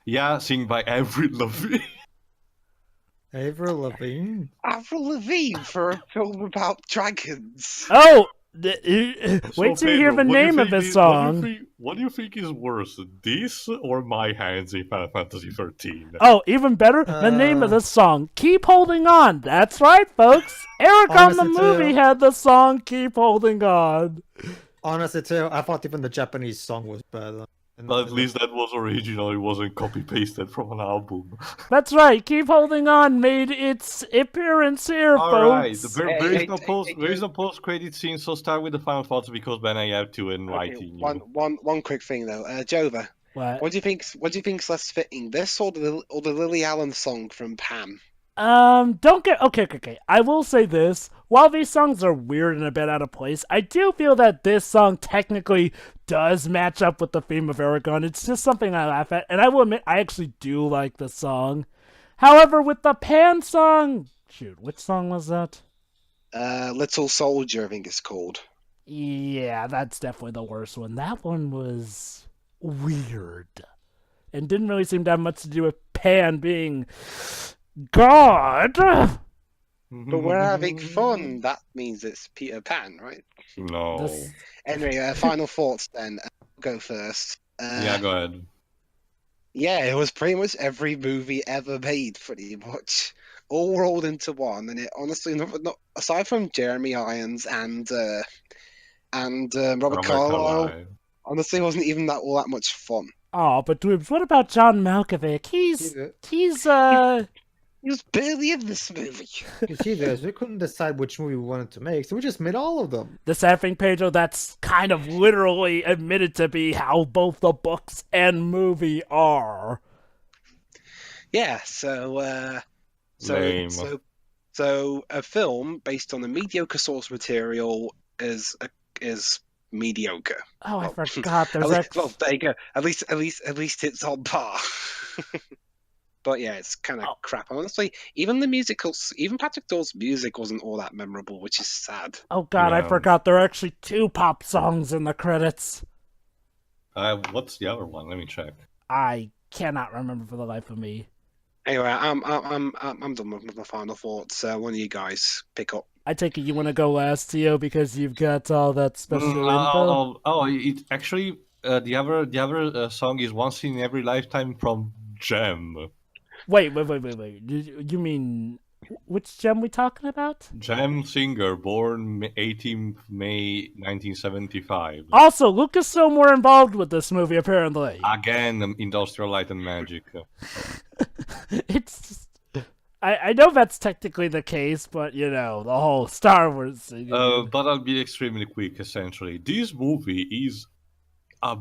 Yeah, sing by Avril Lavigne. Avril Lavigne. Avril Lavigne for a film about dragons. Oh, So, wait till you hear Pedro, the what do you name of think this is- song. What do you think is worse, this or My Hands in Final Fantasy 13? Oh, even better, the name of the song, Keep Holding On. That's right, folks. Eragon the Honestly, movie too. had the song Keep Holding On. Honestly, too, I thought even the Japanese song was better. But at least that was original, it wasn't copy-pasted from an album. That's right, Keep Holding On made its appearance here, Alright, folks. there is no post-credit scene, so start with the final thoughts because then I have to enlighten you. One quick thing though, Jova. What do you think's less fitting, this or the Lily Allen song from Pam? Okay. I will say this. While these songs are weird and a bit out of place, I do feel that this song technically does match up with the theme of Eragon. It's just something I laugh at, and I will admit I actually do like the song. However, with the Pan song... Shoot, which song was that? Little Soldier, I think it's called. Yeah, that's definitely the worst one. That one was weird. And didn't really seem to have much to do with Pan being... God! But we're having fun. That means it's Peter Pan, right? No. Anyway, final thoughts then. Go first. Yeah, go ahead. Yeah, it was pretty much every movie ever made, pretty much. All rolled into one, and it honestly, not aside from Jeremy Irons and Robert Carlyle, honestly wasn't even all that much fun. Oh, but Dweebs, what about John Malkovich? He's He was barely in this movie. You see this, we couldn't decide which movie we wanted to make, so we just made all of them. The sad thing, Pedro, that's kind of literally admitted to be how both the books and movie are. Yeah, so a film based on a mediocre source material is mediocre. Oh, I forgot. There's well, there you go. At least it's on par. But yeah, it's kind of crap. Honestly, even Patrick Doyle's music wasn't all that memorable, which is sad. Oh god, yeah. I forgot there are actually 2 pop songs in the credits. What's the other one? Let me check. I cannot remember for the life of me. Anyway, I'm done with my final thoughts. One of you guys pick up. I take it you want to go last, Theo, because you've got all that special info. It actually the other song is Once in Every Lifetime from Gem. Wait. You mean which Gem we talking about? Gem singer, born 18th May 1975. Also, Lucasfilm were involved with this movie, apparently. Again, Industrial Light and Magic. It's just... I know that's technically the case, but, you know, the whole Star Wars thing. But I'll be extremely quick, essentially. This movie is a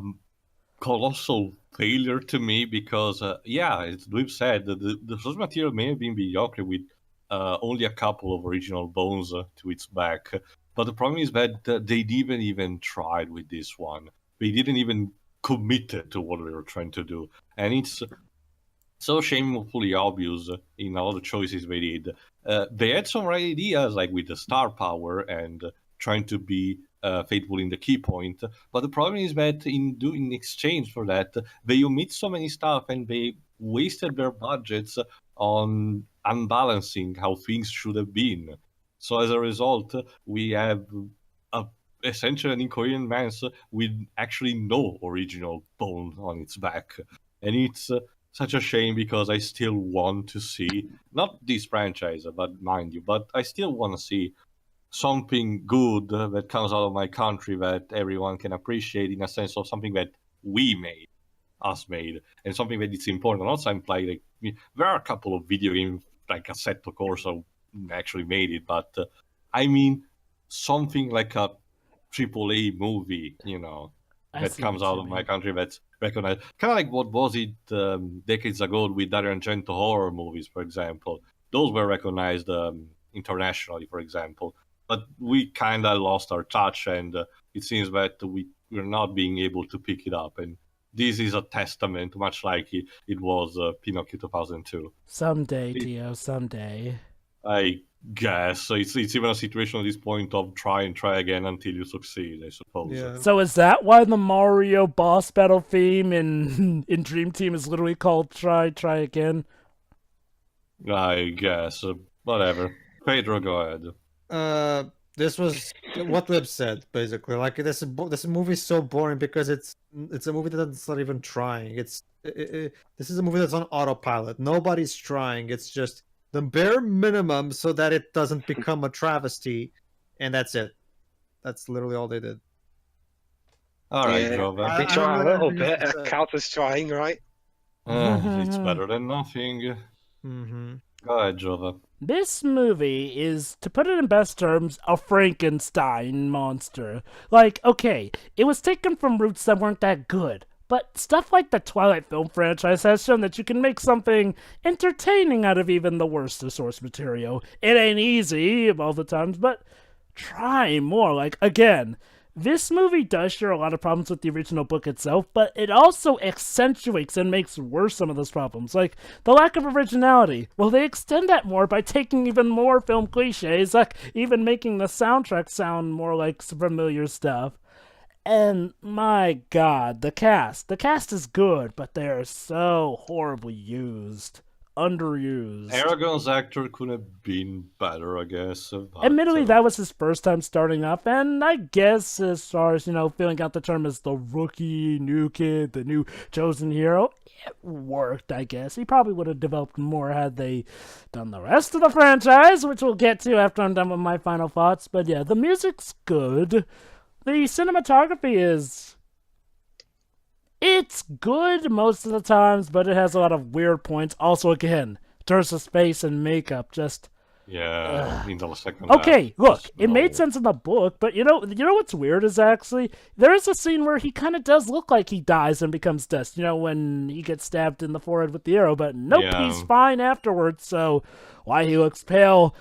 colossal failure to me because, as Dweeb said, the source material may have been mediocre with only a couple of original bones to its back. But the problem is that they didn't even try with this one. They didn't even commit to what they were trying to do. And it's so shamefully obvious in all the choices they did. They had some right ideas, like with the star power and trying to be faithful in the key point. But the problem is that in exchange for that, they omit so many stuff and they wasted their budgets on unbalancing how things should have been. So as a result, we have essentially an incoherent mass with actually no original bone on its back. And it's such a shame because I still want to see, not this franchise, but mind you, but I still want to see something good that comes out of my country that everyone can appreciate in a sense of something that we made. us made, and something that is important. Also, I'm playing. Like, there are a couple of video games like Assetto Corsa actually made it, but I mean something like a AAA movie, I that see comes what out you of my mean. country that's recognized. Kind of like what was it decades ago with Dario Argento horror movies, for example. Those were recognized internationally, for example. But we kind of lost our touch, and it seems that we're not being able to pick it up. And this is a testament, much like it was Pinocchio 2002. Someday, Tio, someday. I guess so. It's even a situation at this point of try and try again until you succeed, I suppose. Yeah. So is that why the Mario boss battle theme in in Dream Team is literally called Try Again? I guess. Whatever. Pedro, go ahead. This was what Lib said basically. Like this movie is so boring because it's a movie that's not even trying. This is a movie that's on autopilot. Nobody's trying. It's just the bare minimum so that it doesn't become a travesty, and that's it. That's literally all they did. All right, Yeah. Jova. They I don't try a know little anything else bit. to say. Counts as trying, right? It's better than nothing. Mm-hmm. Go ahead, Jova. This movie is, to put it in best terms, a Frankenstein monster. Like, okay, it was taken from roots that weren't that good, but stuff like the Twilight film franchise has shown that you can make something entertaining out of even the worst of source material. It ain't easy all the times, but try more. Like, again, this movie does share a lot of problems with the original book itself, but it also accentuates and makes worse some of those problems, like the lack of originality. Well, they extend that more by taking even more film cliches, like even making the soundtrack sound more like some familiar stuff. And my god, the cast. The cast is good, but they're so horribly used. Underused. Aragon's actor could have been better, I guess. But, Admittedly, that was his first time starting up, and I guess as far as, filling out the term as the rookie, new kid, the new chosen hero, it worked, I guess. He probably would have developed more had they done the rest of the franchise, which we'll get to after I'm done with my final thoughts. But yeah, the music's good. The cinematography is... It's good most of the times, but it has a lot of weird points. Also, again, in terms of space and makeup, just... yeah, in the second Okay, half, look, just it made no. sense in the book, but you know what's weird is actually there is a scene where he kind of does look like he dies and becomes dust. When he gets stabbed in the forehead with the arrow, but nope, Yeah. he's fine afterwards. So why he looks pale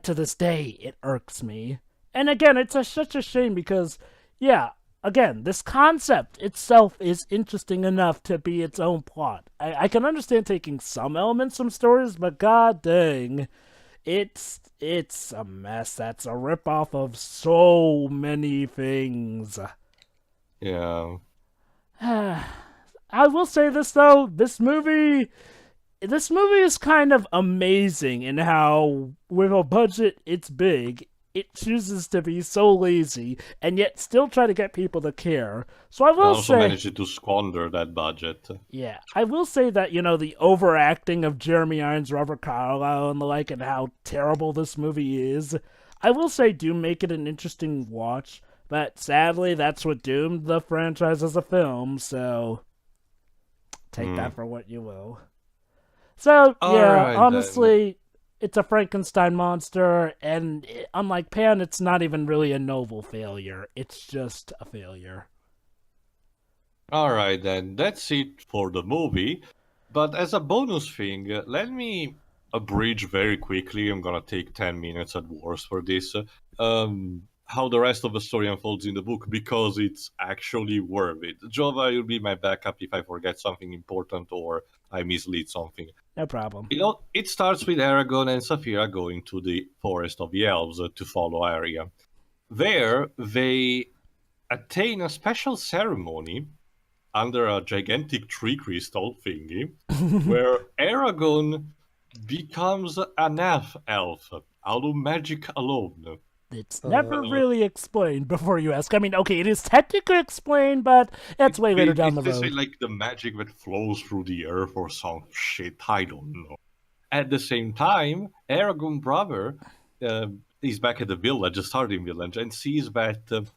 to this day, it irks me. And again, it's such a shame because, yeah, again, this concept itself is interesting enough to be its own plot. I can understand taking some elements from stories, but god dang. It's a mess. That's a ripoff of so many things. Yeah. I will say this though, this movie is kind of amazing in how, with a budget it's big, it chooses to be so lazy and yet still try to get people to care. So I I will also say, managed to squander that budget. yeah, I will say that, the overacting of Jeremy Irons, Robert Carlyle, and the like, and how terrible this movie is, I will say do make it an interesting watch, but sadly, that's what doomed the franchise as a film, so take that for what you will. So, yeah, Alright, honestly, it's a Frankenstein monster, and unlike Pan, it's not even really a noble failure. It's just a failure. Alright then, that's it for the movie. But as a bonus thing, let me abridge very quickly, I'm gonna take 10 minutes at worst for this, how the rest of the story unfolds in the book, because it's actually worth it. Jova, you'll be my backup if I forget something important or I mislead something. No problem. It starts with Aragon and Saphira going to the Forest of the Elves to follow Arya. There, they attain a special ceremony under a gigantic tree crystal thingy, where Aragon becomes an elf out of magic alone. It's never really explained before you ask. I mean, okay, it is technically explained, but that's way later down the They say road. like the magic that flows through the earth or some shit, I don't know. At the same time, Aragon brother is back at the village, the starting village, and sees that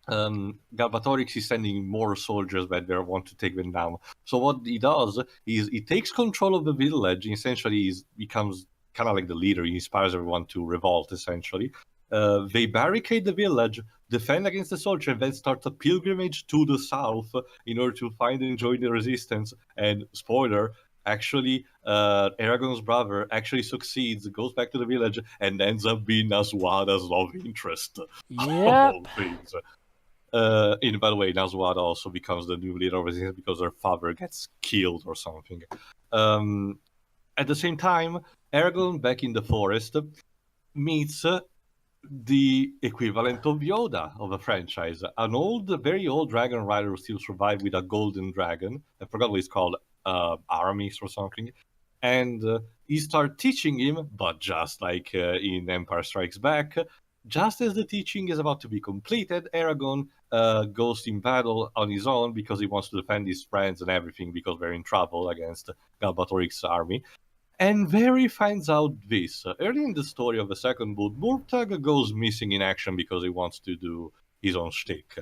Galbatorix is sending more soldiers that they want to take them down. So what he does is he takes control of the village. Essentially, he becomes kind of like the leader. He inspires everyone to revolt, essentially. They barricade the village, defend against the soldier, and then start a pilgrimage to the south in order to find and join the resistance. And spoiler, actually, Eragon's brother actually succeeds, goes back to the village, and ends up being Naswada's love interest. Of Yep. all things. By the way, Naswada also becomes the new leader of resistance because her father gets killed or something. At the same time, Eragon, back in the forest, meets the equivalent of Yoda of the franchise, an very old dragon rider who still survived with a golden dragon. I forgot what it's called, Aramis or something. And he started teaching him, but just like in Empire Strikes Back, just as the teaching is about to be completed, Eragon goes in battle on his own because he wants to defend his friends and everything because they're in trouble against Galbatorix's army. And there he finds out this. Early in the story of the second book, Murtagh goes missing in action because he wants to do his own shtick.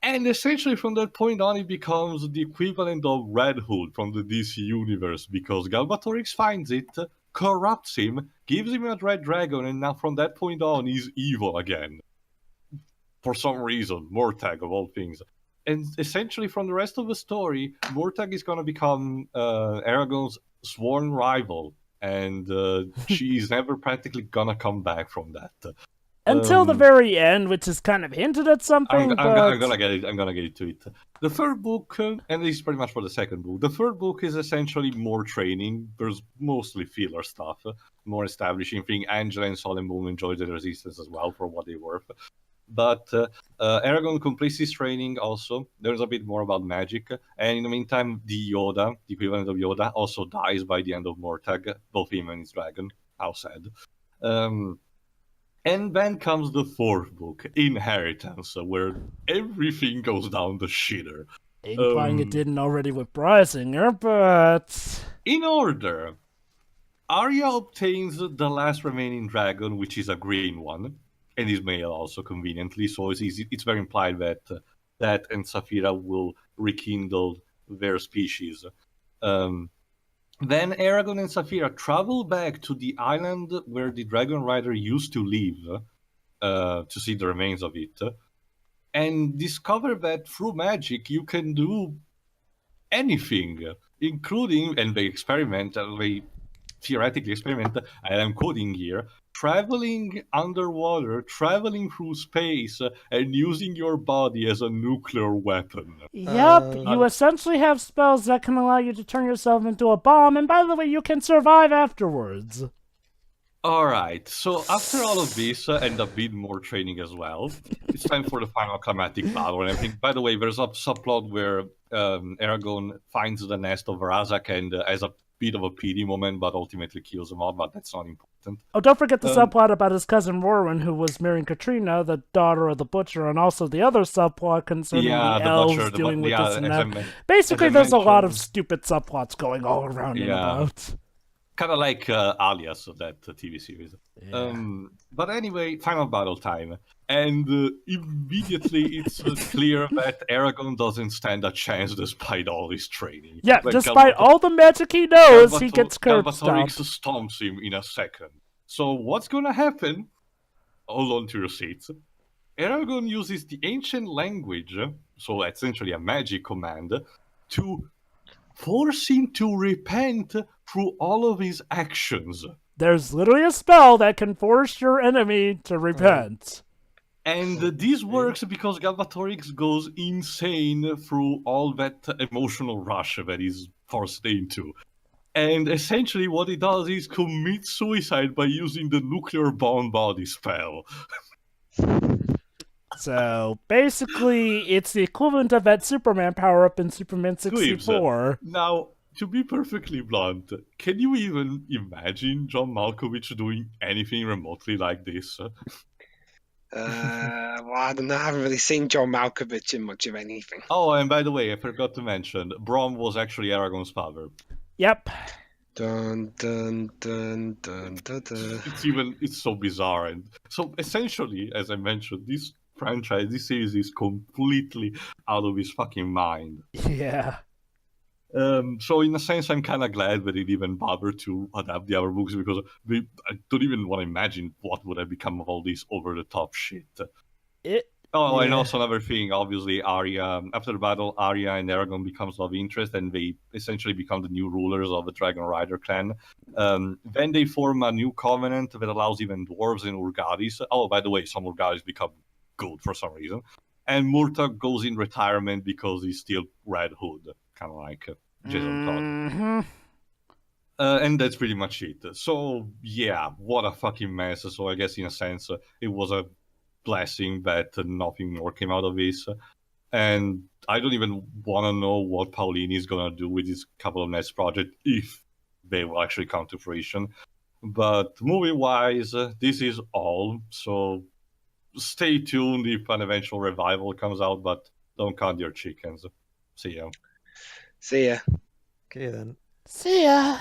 And essentially from that point on, he becomes the equivalent of Red Hood from the DC universe because Galbatorix finds it, corrupts him, gives him a red dragon, and now from that point on, he's evil again. For some reason, Murtagh of all things. And essentially from the rest of the story, Murtagh is going to become Eragon's sworn rival, and she's never practically gonna come back from that. Until the very end, which is kind of hinted at something. I'm gonna get it. I'm gonna get to it. The third book, and this is pretty much for the second book. The third book is essentially more training. There's mostly filler stuff, more establishing thing. Angela and Sol and Moon enjoy the resistance as well for what they're worth. But Eragon completes his training also. There's a bit more about magic. And in the meantime, the Yoda, the equivalent of Yoda, also dies by the end of Murtagh, both him and his dragon. How sad. And then comes the fourth book, Inheritance, where everything goes down the shitter. Implying it didn't already with Brisinger, but... In order, Arya obtains the last remaining dragon, which is a green one. And is male also, conveniently, so it's very implied that that and Saphira will rekindle their species. Then Eragon and Saphira travel back to the island where the Dragon Rider used to live to see the remains of it, and discover that through magic you can do anything, including, and they theoretically experiment, and I'm quoting here, traveling underwater, traveling through space, and using your body as a nuclear weapon. Yep, you essentially have spells that can allow you to turn yourself into a bomb, and by the way, you can survive afterwards. Alright, so after all of this, and a bit more training as well, it's time for the final climatic battle and everything. By the way, there's a subplot where Eragon finds the nest of Razak and has a bit of a pity moment, but ultimately kills him all, but that's not important. Oh, don't forget the subplot about his cousin Warwin, who was marrying Katrina, the daughter of the Butcher, and also the other subplot concerning the elves Butcher, dealing with this and that. mentioned, Basically, there's a lot of stupid subplots going all around and about. Kind of like Alias of that TV series. Yeah. But anyway, final battle time. And immediately it's clear that Eragon doesn't stand a chance despite all his training. Yeah, Like, despite all the magic he knows, he gets curb stomped. Galbatorix stomps him in a second. So what's gonna happen? Hold on to your seats. Eragon uses the ancient language, so essentially a magic command, to force him to repent through all of his actions. There's literally a spell that can force your enemy to repent. And this works because Galbatorix goes insane through all that emotional rush that he's forced into. And essentially what he does is commit suicide by using the nuclear bomb body spell. So, basically, it's the equivalent of that Superman power-up in Superman 64. Now, to be perfectly blunt, can you even imagine John Malkovich doing anything remotely like this? Well, I don't know. I haven't really seen John Malkovich in much of anything. Oh, and by the way, I forgot to mention, Brom was actually Eragon's father. Yep. Dun dun dun dun dun dun. It's so bizarre. And so essentially, as I mentioned, this franchise, this series is completely out of his fucking mind. Yeah. So in a sense, I'm kind of glad that he didn't even bother to adapt the other books, because I don't even want to imagine what would have become of all this over-the-top shit. And Yeah. also another thing, obviously, Arya, after the battle, Arya and Eragon becomes love interest, and they essentially become the new rulers of the Dragon Rider clan. Then they form a new covenant that allows even dwarves and Urgadis. Oh, by the way, some Urgadis become good for some reason. And Murtagh goes in retirement because he's still Red Hood, kind of like Jason Todd. Mhm. And that's pretty much it. So, yeah, what a fucking mess. So I guess in a sense, it was a blessing that nothing more came out of this. And I don't even want to know what Paolini is going to do with this couple of next projects, if they will actually come to fruition. But movie-wise, this is all. So stay tuned if an eventual revival comes out, but don't count your chickens. See ya. See ya. Okay then. See ya.